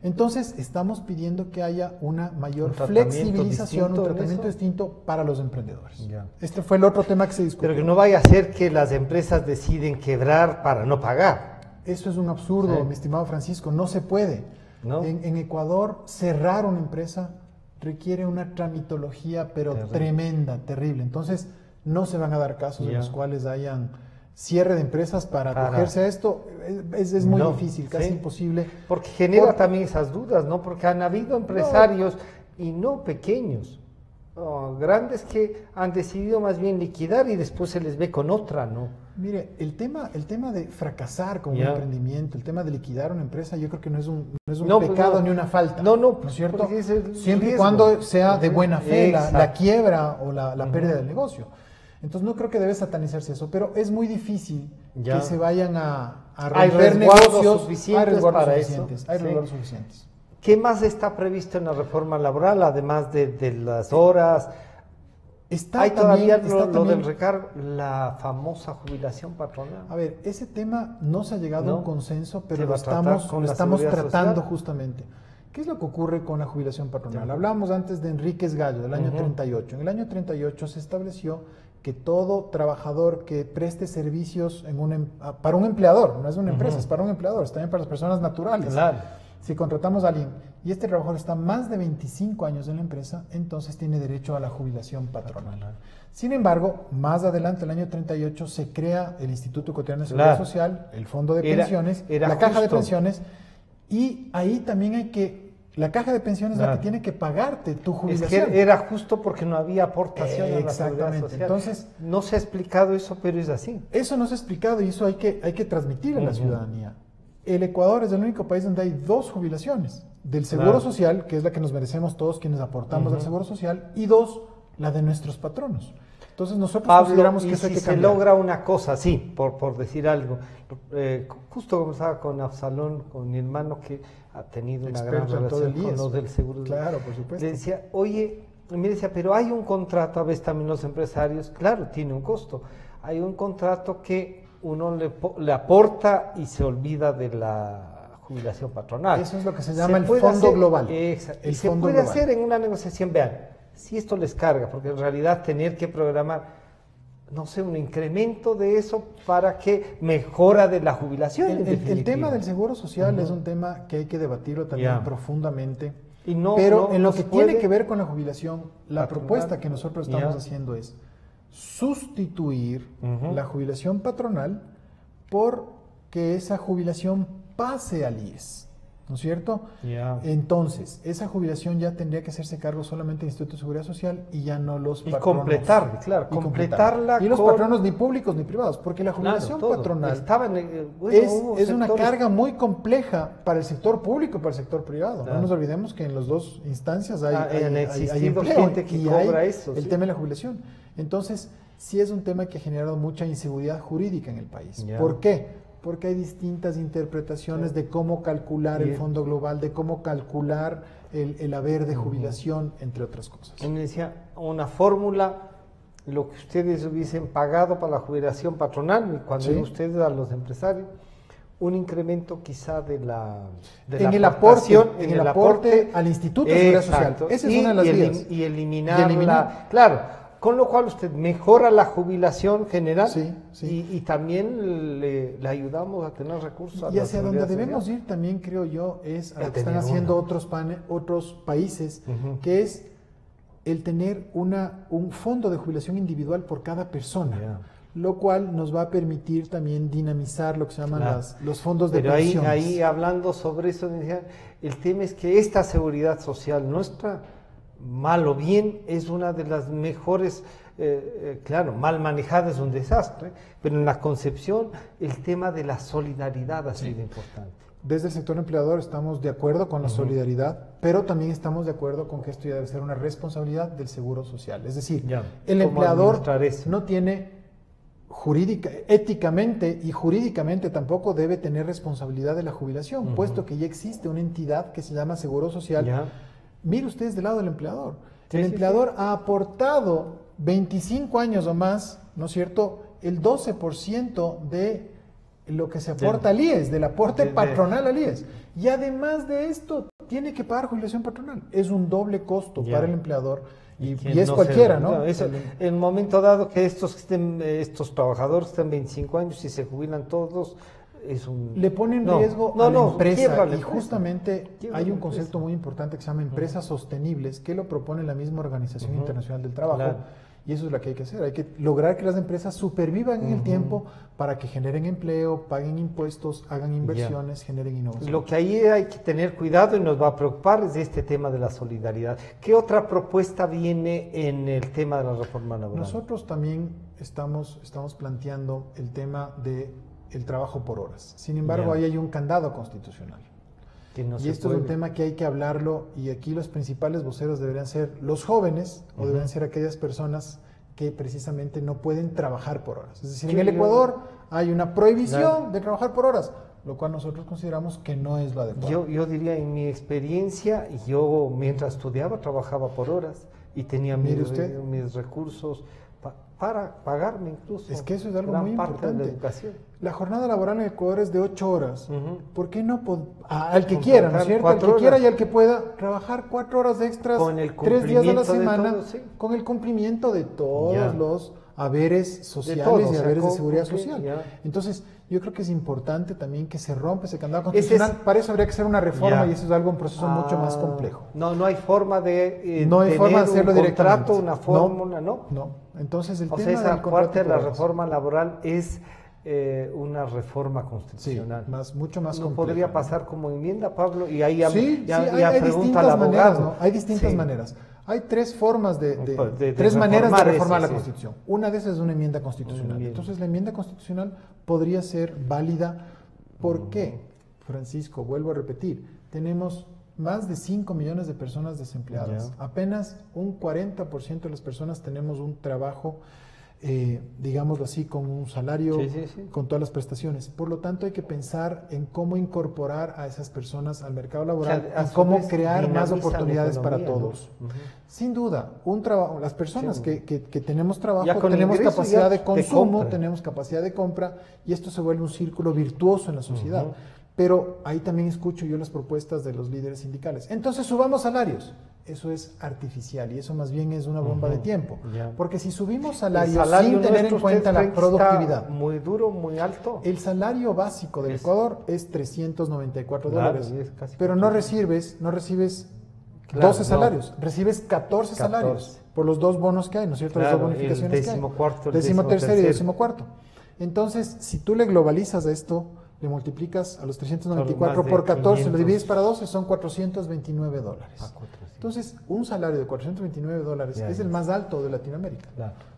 Entonces, estamos pidiendo que haya una mayor flexibilización, un tratamiento distinto para los emprendedores. Este fue el otro tema que se discutió. Pero que no vaya a ser que las empresas deciden quebrar para no pagar. Eso es un absurdo, mi estimado Francisco, no se puede. En Ecuador, cerrar una empresa requiere una tramitología, pero tremenda, terrible. Entonces, no se van a dar casos en los cuales hayan cierre de empresas para acogerse a esto. Es muy difícil, casi imposible. Porque genera también esas dudas, ¿no? Porque han habido empresarios, y no pequeños, grandes, que han decidido más bien liquidar y después se les ve con otra, ¿no? Mire, el tema de fracasar con un emprendimiento, el tema de liquidar una empresa, yo creo que no es un pecado ni una falta. ¿No es cierto? Siempre y cuando sea de buena fe la quiebra o la pérdida del negocio. Entonces no creo que debe satanizarse eso, pero es muy difícil que se vayan a romper negocios. Hay resguardos suficientes. ¿Qué más está previsto en la reforma laboral, además de las horas? ¿Hay todavía lo del recargo, la famosa jubilación patronal? A ver, ese tema no se ha llegado a un consenso, pero lo estamos tratando justamente. ¿Qué es lo que ocurre con la jubilación patronal? Hablábamos antes de Enríquez Gallo, del año 38. En el año 38 se estableció que todo trabajador que preste servicios para un empleador, no es una empresa, es para un empleador, es también para las personas naturales. Si contratamos a alguien y este trabajador está más de 25 años en la empresa, entonces tiene derecho a la jubilación patronal. Sin embargo, más adelante, el año 38, se crea el Instituto Ecuatoriano de Seguridad Social, el Fondo de Pensiones, la Caja de Pensiones, y ahí también la caja de pensiones es la que tiene que pagarte tu jubilación. Es que era justo porque no había aportación a la seguridad social. Entonces, no se ha explicado eso, pero es así. Eso no se ha explicado y eso hay que transmitir a la ciudadanía. El Ecuador es el único país donde hay dos jubilaciones. Del Seguro Social, que es la que nos merecemos todos quienes aportamos al Seguro Social, y dos, la de nuestros patronos. Entonces nosotros consideramos que eso hay que cambiar. Si se logra una cosa, sí, por decir algo. Justo conversaba con Absalón, con mi hermano, que ha tenido una gran relación con los del Seguro. Claro, por supuesto. Le decía, oye, Y me decía, pero hay un contrato, a veces también los empresarios, claro, tiene un costo. Hay un contrato que uno le aporta y se olvida de la jubilación patronal. Eso es lo que se llama el fondo global. Exacto. Y se puede hacer en una negociación, vean, si esto les carga, porque en realidad tener que programar, no sé, un incremento de eso para que mejora de la jubilación. El tema del seguro social es un tema que hay que debatirlo también profundamente. Pero en lo que tiene que ver con la jubilación, la propuesta que nosotros estamos haciendo es sustituir la jubilación patronal por que esa jubilación pase al IES, ¿no es cierto? Entonces, esa jubilación ya tendría que hacerse cargo solamente del Instituto de Seguridad Social y ya no los patronos. Completarla. Y los patronos ni públicos ni privados, porque la jubilación patronal es una carga muy compleja para el sector público y para el sector privado. No nos olvidemos que en las dos instancias hay empleo, gente que cobra eso. El tema de la jubilación. Entonces, sí es un tema que ha generado mucha inseguridad jurídica en el país. ¿Por qué? Porque hay distintas interpretaciones de cómo calcular el fondo global, de cómo calcular el haber de jubilación, entre otras cosas. Me decía, una fórmula, lo que ustedes hubiesen pagado para la jubilación patronal, cuando ustedes a los empresarios, un incremento quizá de la en el aporte al Instituto de Seguridad Social. Esa es una de las vías. Y eliminar. Claro. Con lo cual usted mejora la jubilación general y también le ayudamos a tener recursos. Y hacia donde debemos ir también, creo yo, es a lo que están haciendo otros países, que es el tener un fondo de jubilación individual por cada persona. Lo cual nos va a permitir también dinamizar lo que se llaman los fondos de pensiones. Ahí hablando sobre eso, el tema es que esta seguridad social nuestra, mal o bien, es una de las mejores, claro, mal manejada es un desastre, pero en la concepción el tema de la solidaridad ha sido importante. Desde el sector empleador estamos de acuerdo con la solidaridad, pero también estamos de acuerdo con que esto ya debe ser una responsabilidad del Seguro Social. Es decir, el empleador no tiene éticamente y jurídicamente tampoco debe tener responsabilidad de la jubilación, puesto que ya existe una entidad que se llama Seguro Social. Mire ustedes del lado del empleador. El empleador ha aportado 25 años o más, ¿no es cierto?, el 12% de lo que se aporta al IES, del aporte patronal al IES. Y además de esto, tiene que pagar jubilación patronal. Es un doble costo para el empleador. Y es cualquiera, ¿no? En el momento dado que estos trabajadores estén 25 años y se jubilan todos, le pone en riesgo a la empresa. Y justamente hay un concepto muy importante que se llama empresas sostenibles, que lo propone la misma Organización Internacional del Trabajo. Y eso es lo que hay que hacer. Hay que lograr que las empresas supervivan en el tiempo para que generen empleo, paguen impuestos, hagan inversiones, generen innovación. Lo que ahí hay que tener cuidado y nos va a preocupar es este tema de la solidaridad. ¿Qué otra propuesta viene en el tema de la reforma laboral? Nosotros también estamos planteando el tema de el trabajo por horas. Sin embargo, ahí hay un candado constitucional. Y esto es un tema que hay que hablarlo, y aquí los principales voceros deberían ser los jóvenes o deberían ser aquellas personas que precisamente no pueden trabajar por horas. Es decir, en el Ecuador hay una prohibición de trabajar por horas, lo cual nosotros consideramos que no es lo adecuado. Yo diría, en mi experiencia, yo mientras estudiaba trabajaba por horas y tenía mis recursos para pagarme incluso. Es que eso es algo muy importante. La jornada laboral en Ecuador es de 8 horas. ¿Por qué no? Al que quiera, ¿no es cierto? Al que quiera y al que pueda trabajar 4 horas extras, 3 días a la semana, con el cumplimiento de todos los haberes sociales y haberes de seguridad social. Entonces, yo creo que es importante también que se rompa ese candado constitucional. Para eso habría que hacer una reforma y eso es un proceso mucho más complejo. No hay forma de hacerlo directamente. Una fórmula, ¿no? No. Entonces, el tema esa del parte de la reforma laboral es una reforma constitucional. Mucho más compleja. No podría pasar como enmienda, Pablo, y ahí hay distintas maneras, ¿no? Hay distintas maneras. Hay 3 formas tres maneras de reformar la Constitución. Una de esas es una enmienda constitucional. Entonces, la enmienda constitucional podría ser válida. ¿Por qué? Francisco, vuelvo a repetir, tenemos más de 5 millones de personas desempleadas. Apenas un 40% de las personas tenemos un trabajo digámoslo así, con un salario, sí. con todas las prestaciones. Por lo tanto, hay que pensar en cómo incorporar a esas personas al mercado laboral y cómo crear más oportunidades para todos. ¿No? Sin duda, un trabajo, las personas que tenemos trabajo, tenemos ingreso, capacidad de consumo, tenemos capacidad de compra, y esto se vuelve un círculo virtuoso en la sociedad. Pero ahí también escucho yo las propuestas de los líderes sindicales. Entonces subamos salarios. Eso es artificial y eso más bien es una bomba de tiempo. Porque si subimos salarios sin tener en cuenta la productividad. Muy duro, muy alto. El salario básico del Ecuador es 394 dólares. Pero no recibes 12 salarios, recibes 14 salarios por los dos bonos que hay, ¿no es cierto? Las dos bonificaciones que hay. Décimo tercero y décimo cuarto. Entonces, si tú le globalizas esto, le multiplicas a los 394 por 14, 500. Lo divides para 12, son 429 dólares. Entonces, un salario de 429 dólares es el más alto de Latinoamérica.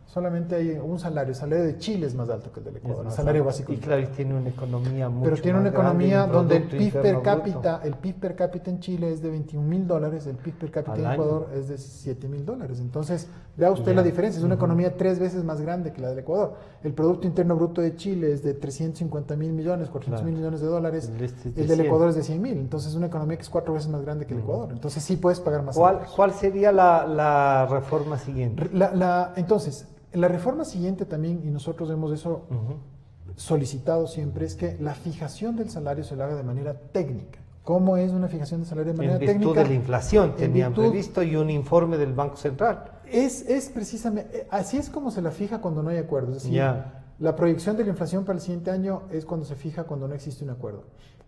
Solamente hay un salario. El salario de Chile es más alto que el del Ecuador, el salario básico. Y claro, tiene una economía mucho Pero tiene una economía donde el PIB per cápita en Chile es de 21.000 dólares, el PIB per cápita en Ecuador es de 7.000 dólares. Entonces, vea usted la diferencia, es una economía 3 veces más grande que la del Ecuador. El Producto Interno Bruto de Chile es de 350.000 millones, 400.000 millones de dólares, el del Ecuador es de 100.000. Entonces, es una economía que es 4 veces más grande que el Ecuador. Entonces, sí puedes pagar más. ¿Cuál sería la reforma siguiente? Entonces, la reforma siguiente también, y nosotros hemos eso solicitado siempre, es que la fijación del salario se la haga de manera técnica. ¿Cómo es una fijación de salario de manera técnica? En virtud de la inflación tenían previsto y un informe del Banco Central. Es precisamente, así es como se la fija cuando no hay acuerdo. Es decir, la proyección de la inflación para el siguiente año es cuando se fija cuando no existe un acuerdo.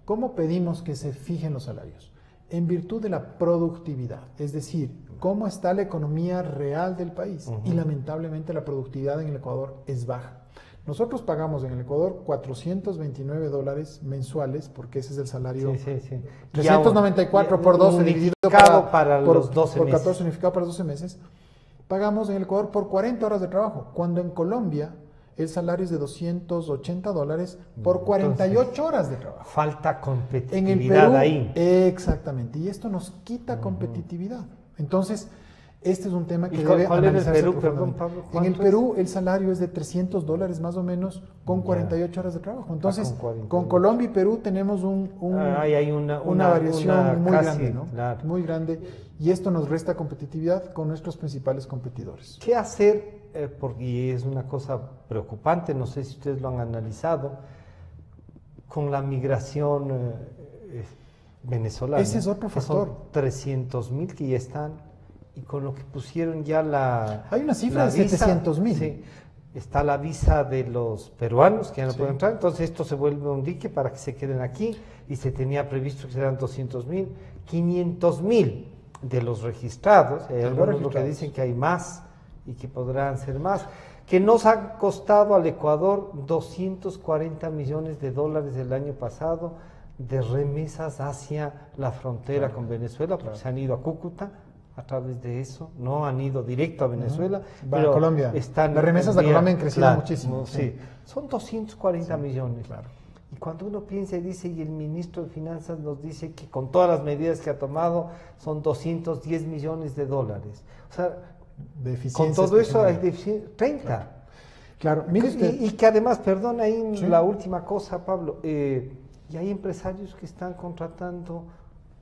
¿Cómo pedimos que se fijen los salarios? En virtud de la productividad, es decir, cómo está la economía real del país. Y lamentablemente la productividad en el Ecuador es baja. Nosotros pagamos en el Ecuador 429 dólares mensuales, porque ese es el salario. 394 por 12 dividido para los 12 por 14 meses. Unificado para los 12 meses. Pagamos en el Ecuador por 40 horas de trabajo, cuando en Colombia el salario es de 280 dólares por 48 horas de trabajo. Falta competitividad en el Perú, ahí. Exactamente, y esto nos quita competitividad. Entonces, este es un tema que debe ¿Cuál era el Perú? Perdón, Pablo. En el Perú el salario es de 300 dólares más o menos con 48 horas de trabajo. Entonces, con Colombia y Perú tenemos una variación muy grande, ¿no? Claro. Muy grande, y esto nos resta competitividad con nuestros principales competidores. ¿Qué hacer? Porque es una cosa preocupante, no sé si ustedes lo han analizado, con la migración venezolana. Ese es otro factor. Son 300.000 que ya están, y con lo que pusieron ya Hay una cifra de 700.000. Sí, está la visa de los peruanos que ya no pueden entrar, entonces esto se vuelve un dique para que se queden aquí, y se tenía previsto que serán 200.000, 500.000 de los registrados, hay algunos que dicen que hay más y que podrán ser más, que nos han costado al Ecuador 240 millones de dólares el año pasado de remesas hacia la frontera con Venezuela, porque se han ido a Cúcuta a través de eso, no han ido directo a Venezuela, pero a Colombia. Las remesas a Colombia han crecido muchísimo. Sí. Son 240 millones. Y cuando uno piensa y dice, y el ministro de Finanzas nos dice que con todas las medidas que ha tomado son 210 millones de dólares. O sea, con todo eso hay 30. Claro, mire usted. Y que además, perdón, ahí la última cosa, Pablo, y hay empresarios que están contratando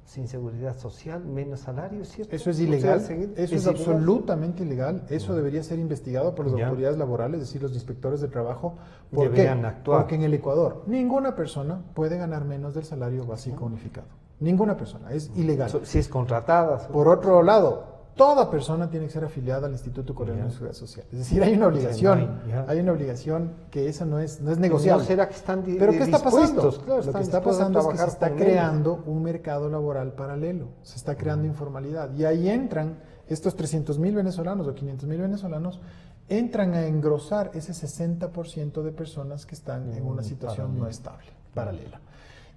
sin seguridad social, menos salarios, ¿cierto? Eso es ilegal, eso es absolutamente ilegal, eso debería ser investigado por las autoridades laborales, es decir, los inspectores de trabajo. ¿Por qué? Actuar. Porque en el Ecuador ninguna persona puede ganar menos del salario básico unificado. Ninguna persona, es ilegal. Si es contratada. Por otro lado, toda persona tiene que ser afiliada al Instituto Ecuatoriano de Seguridad Social. Es decir, hay una obligación que esa no es negociable. ¿No será que están Pero ¿qué está pasando? Claro, lo que está pasando es que se está creando un mercado laboral paralelo, se está creando informalidad. Y ahí entran estos 300.000 venezolanos o 500.000 venezolanos, entran a engrosar ese 60% de personas que están en una situación no estable, paralela.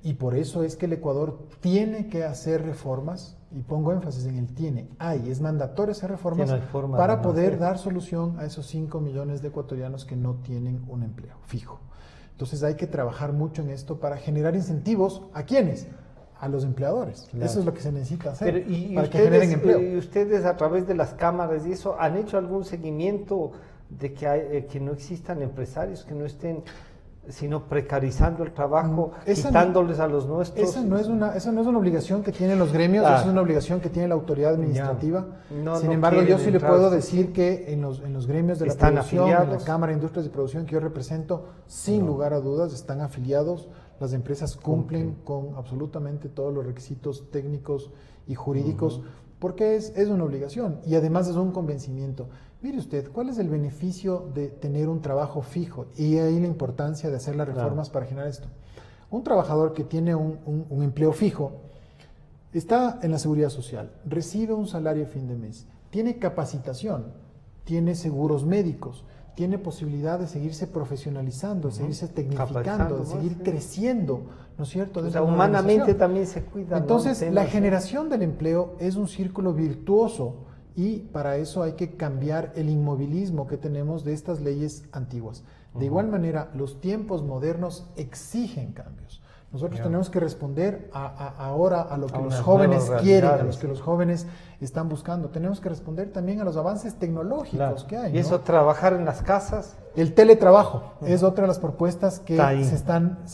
Y por eso es que el Ecuador tiene que hacer reformas, y pongo énfasis en el tiene, es mandatorio hacer reformas para poder dar solución a esos 5 millones de ecuatorianos que no tienen un empleo fijo. Entonces hay que trabajar mucho en esto para generar incentivos. ¿A quiénes? A los empleadores. Claro. Eso es lo que se necesita hacer para que generen empleo. ¿Y ustedes a través de las cámaras y eso han hecho algún seguimiento de que no existan empresarios que no estén sino precarizando el trabajo, quitándoles a los nuestros. Esa no es una obligación que tienen los gremios, esa es una obligación que tiene la autoridad administrativa. Sin embargo, yo sí le puedo decir que en los gremios de la producción, en la Cámara de Industrias de Producción que yo represento, sin lugar a dudas, están afiliados. Las empresas cumplen con absolutamente todos los requisitos técnicos y jurídicos, porque es una obligación y además es un convencimiento. Mire usted, ¿cuál es el beneficio de tener un trabajo fijo? Y ahí la importancia de hacer las reformas para generar esto. Un trabajador que tiene un empleo fijo está en la seguridad social, recibe un salario a fin de mes, tiene capacitación, tiene seguros médicos, tiene posibilidad de seguirse profesionalizando, de seguirse tecnificando, de seguir creciendo, ¿no es cierto? O sea, humanamente también se cuida. Entonces, la generación del empleo es un círculo virtuoso y para eso hay que cambiar el inmovilismo que tenemos de estas leyes antiguas. De igual manera, los tiempos modernos exigen cambios. Nosotros tenemos que responder ahora a lo que los jóvenes quieren, a lo que los jóvenes están buscando. Tenemos que responder también a los avances tecnológicos que hay. Y eso, trabajar en las casas. El teletrabajo es otra de las propuestas que se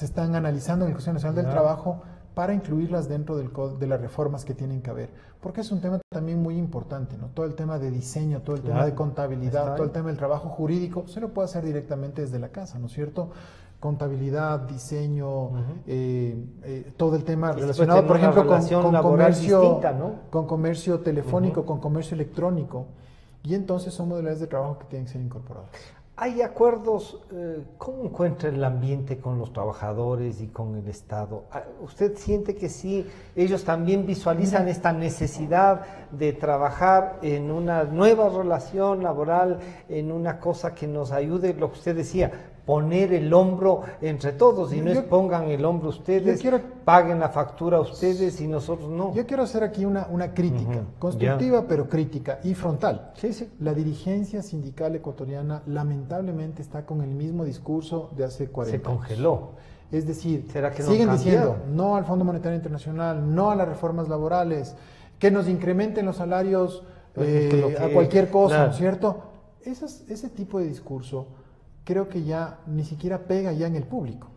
están analizando en el Consejo Nacional del Trabajo para incluirlas dentro de las reformas que tienen que haber. Porque es un tema también muy importante, ¿no? Todo el tema de diseño, todo el tema de contabilidad, todo el tema del trabajo jurídico, se lo puede hacer directamente desde la casa, ¿no es cierto? Contabilidad, diseño, todo el tema relacionado, por ejemplo, con comercio telefónico, con comercio electrónico. Y entonces son modalidades de trabajo que tienen que ser incorporadas. ¿Hay acuerdos? ¿Cómo encuentra el ambiente con los trabajadores y con el Estado? ¿Usted siente que sí, ellos también visualizan esta necesidad de trabajar en una nueva relación laboral, en una cosa que nos ayude, lo que usted decía, poner el hombro entre todos y no pongan el hombro ustedes, paguen la factura ustedes y nosotros no? Yo quiero hacer aquí una crítica, constructiva pero crítica y frontal. La dirigencia sindical ecuatoriana lamentablemente está con el mismo discurso de hace 40 años. Se congeló. Es decir, ¿será que siguen diciendo no al Fondo Monetario Internacional, no a las reformas laborales, que nos incrementen los salarios a cualquier cosa, ¿no es cierto? Ese tipo de discurso creo que ya ni siquiera pega ya en el público.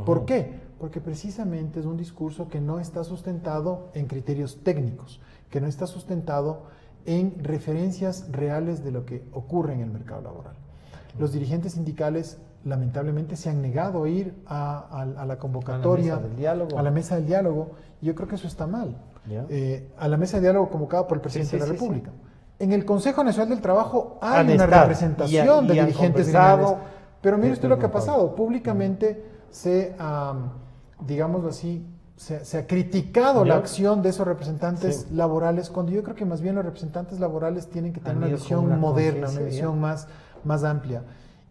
¿Por qué? Porque precisamente es un discurso que no está sustentado en criterios técnicos, que no está sustentado en referencias reales de lo que ocurre en el mercado laboral. Los dirigentes sindicales lamentablemente se han negado a ir a la convocatoria, a la mesa del diálogo, y yo creo que eso está mal. A la mesa de diálogo convocada por el presidente de la República. En el Consejo Nacional del Trabajo hay una representación de dirigentes gremiales, pero mire usted lo que ha pasado. Públicamente digámoslo así, se ha criticado la acción de esos representantes laborales, cuando yo creo que más bien los representantes laborales tienen que tener una visión moderna, una visión más amplia.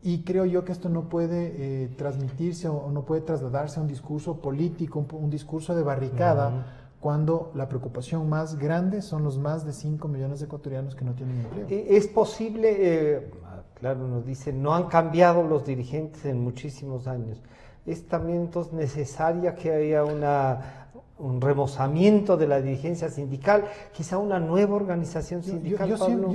Y creo yo que esto no puede transmitirse o no puede trasladarse a un discurso político, un discurso de barricada, cuando la preocupación más grande son los más de 5 millones de ecuatorianos que no tienen empleo. Es posible, claro, nos dicen, no han cambiado los dirigentes en muchísimos años. Es también entonces necesaria que haya un remozamiento de la dirigencia sindical, quizá una nueva organización sindical.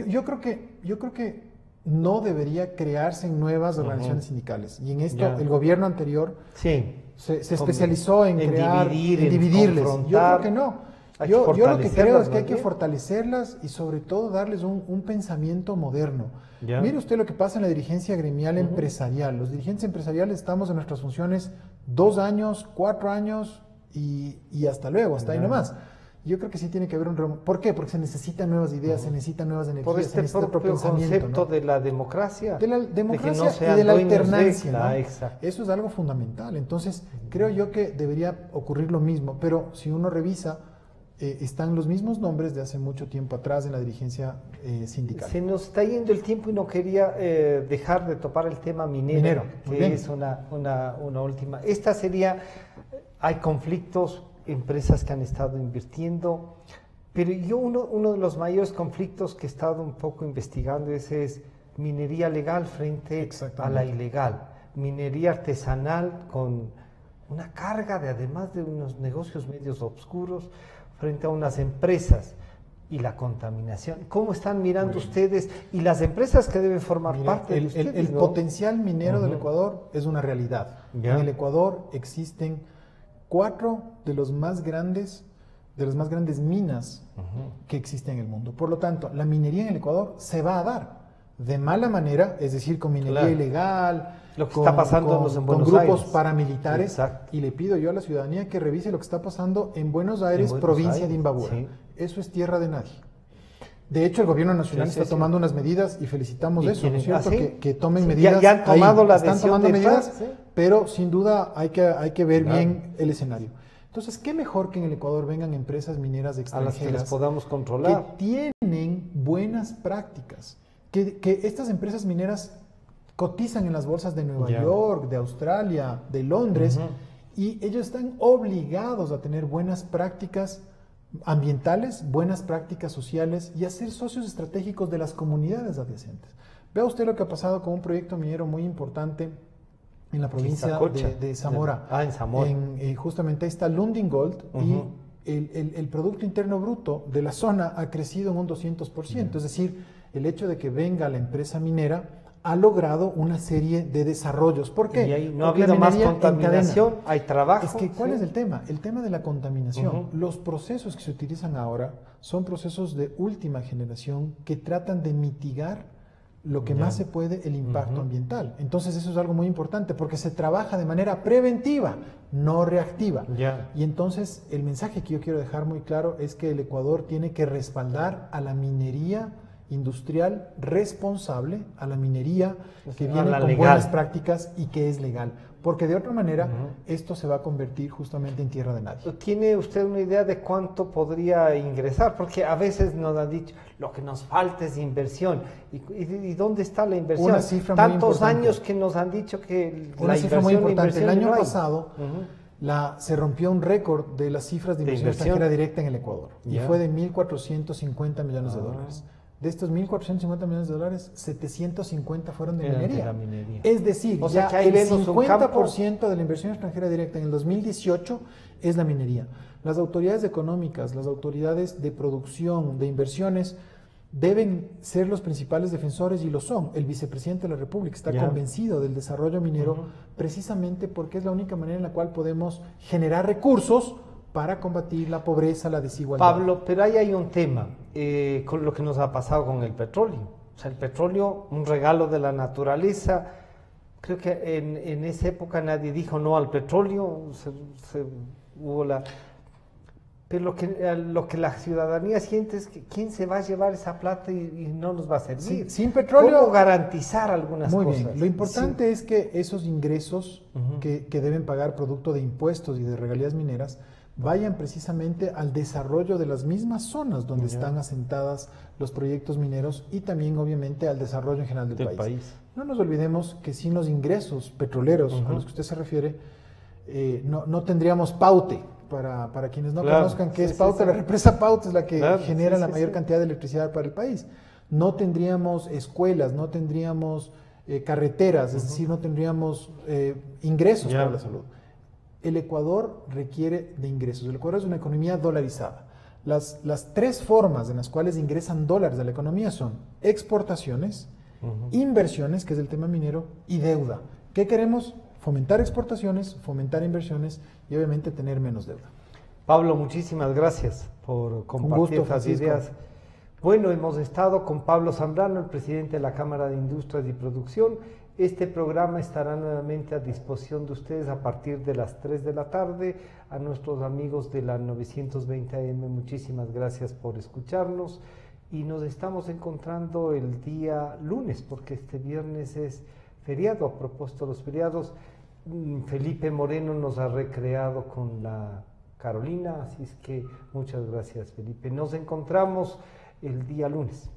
Yo creo que no debería crearse en nuevas organizaciones sindicales. Y en esto el gobierno anterior se especializó en dividirles. Yo creo que no. Yo lo que creo es que hay que fortalecerlas y sobre todo darles un pensamiento moderno. Mire usted lo que pasa en la dirigencia gremial empresarial. Los dirigentes empresariales estamos en nuestras funciones 2 años, 4 años y hasta luego, hasta ahí nomás. Yo creo que sí tiene que haber ¿Por qué? Porque se necesitan nuevas ideas, se necesitan nuevas energías, por este propio concepto, ¿no?, de la democracia. De la democracia y de la alternancia, ¿no? Eso es algo fundamental. Entonces, creo yo que debería ocurrir lo mismo, pero si uno revisa, están los mismos nombres de hace mucho tiempo atrás en la dirigencia sindical. Se nos está yendo el tiempo y no quería dejar de topar el tema minero que es una última. Esta sería, hay conflictos, empresas que han estado invirtiendo, pero yo uno de los mayores conflictos que he estado un poco investigando es minería legal frente a la ilegal, minería artesanal con una carga además de unos negocios medios oscuros frente a unas empresas. y la contaminación. ¿Cómo están mirando ustedes y las empresas que deben formar parte de ustedes? El potencial minero del Ecuador es una realidad. En el Ecuador existen 4 de las más grandes minas que existen en el mundo. Por lo tanto, la minería en el Ecuador se va a dar de mala manera, es decir, con minería ilegal, lo que está pasando en Buenos con grupos Aires. paramilitares. Exacto. Y le pido yo a la ciudadanía que revise lo que está pasando en Buenos Aires, provincia de Imbabura. Sí. Eso es tierra de nadie. De hecho, el gobierno nacional está tomando unas medidas y felicitamos eso, ¿no es cierto? Que tomen medidas. Ya han tomado la están tomando medidas, FAS, pero sin duda hay que ver bien el escenario. Entonces, ¿qué mejor que en el Ecuador vengan empresas mineras extranjeras a las que les podamos controlar, que tienen buenas prácticas, que estas empresas mineras cotizan en las bolsas de Nueva York, de Australia, de Londres, y ellos están obligados a tener buenas prácticas ambientales, buenas prácticas sociales y a ser socios estratégicos de las comunidades adyacentes. Vea usted lo que ha pasado con un proyecto minero muy importante en la provincia de Zamora. En Zamora. Justamente ahí está Lundin Gold y el Producto Interno Bruto de la zona ha crecido en un 200%. Es decir, el hecho de que venga la empresa minera ha logrado una serie de desarrollos. ¿Por qué? Y ahí no ha habido más contaminación, hay trabajo. Es que, ¿cuál es el tema? El tema de la contaminación. Los procesos que se utilizan ahora son procesos de última generación que tratan de mitigar lo que más se puede el impacto ambiental. Entonces eso es algo muy importante porque se trabaja de manera preventiva, no reactiva. Y entonces el mensaje que yo quiero dejar muy claro es que el Ecuador tiene que respaldar a la minería industrial responsable, a la minería que viene con buenas prácticas y que es legal. Porque de otra manera esto se va a convertir justamente en tierra de nadie. ¿Tiene usted una idea de cuánto podría ingresar? Porque a veces nos han dicho, lo que nos falta es inversión. ¿Y dónde está la inversión? Una cifra Tantos años que nos han dicho que una cifra muy importante. El año pasado se rompió un récord de las cifras de inversión extranjera directa en el Ecuador. Y fue de 1.450 millones de dólares. De estos 1.450 millones de dólares, 750 fueron de minería. Es decir, ya el 50% de la inversión extranjera directa en el 2018 es la minería. Las autoridades económicas, las autoridades de producción, de inversiones, deben ser los principales defensores y lo son. El vicepresidente de la República está convencido del desarrollo minero precisamente porque es la única manera en la cual podemos generar recursos para combatir la pobreza, la desigualdad. Pablo, pero ahí hay un tema con lo que nos ha pasado con el petróleo. O sea, el petróleo, un regalo de la naturaleza. Creo que en esa época nadie dijo no al petróleo. Hubo pero lo que la ciudadanía siente es que quién se va a llevar esa plata y no nos va a servir. Sin petróleo. ¿Cómo garantizar algunas cosas? Muy bien. Lo importante es que esos ingresos que deben pagar producto de impuestos y de regalías mineras vayan precisamente al desarrollo de las mismas zonas donde están asentadas los proyectos mineros y también obviamente al desarrollo en general del país. No nos olvidemos que sin los ingresos petroleros a los que usted se refiere, no tendríamos Paute. Para quienes no conozcan qué es Paute, la represa Paute es la que genera la mayor cantidad de electricidad para el país. No tendríamos escuelas, no tendríamos carreteras, es decir, no tendríamos ingresos para la salud. El Ecuador requiere de ingresos. El Ecuador es una economía dolarizada. Las 3 formas en las cuales ingresan dólares a la economía son exportaciones, inversiones, que es el tema minero, y deuda. ¿Qué queremos? Fomentar exportaciones, fomentar inversiones y obviamente tener menos deuda. Pablo, muchísimas gracias por compartir estas ideas. Bueno, hemos estado con Pablo Zambrano, el presidente de la Cámara de Industrias y Producción. Este programa estará nuevamente a disposición de ustedes a partir de las 3 de la tarde. A nuestros amigos de la 920 AM, muchísimas gracias por escucharnos. Y nos estamos encontrando el día lunes, porque este viernes es feriado. A propósito de los feriados, Felipe Moreno nos ha recreado con la Carolina, así es que muchas gracias, Felipe. Nos encontramos el día lunes.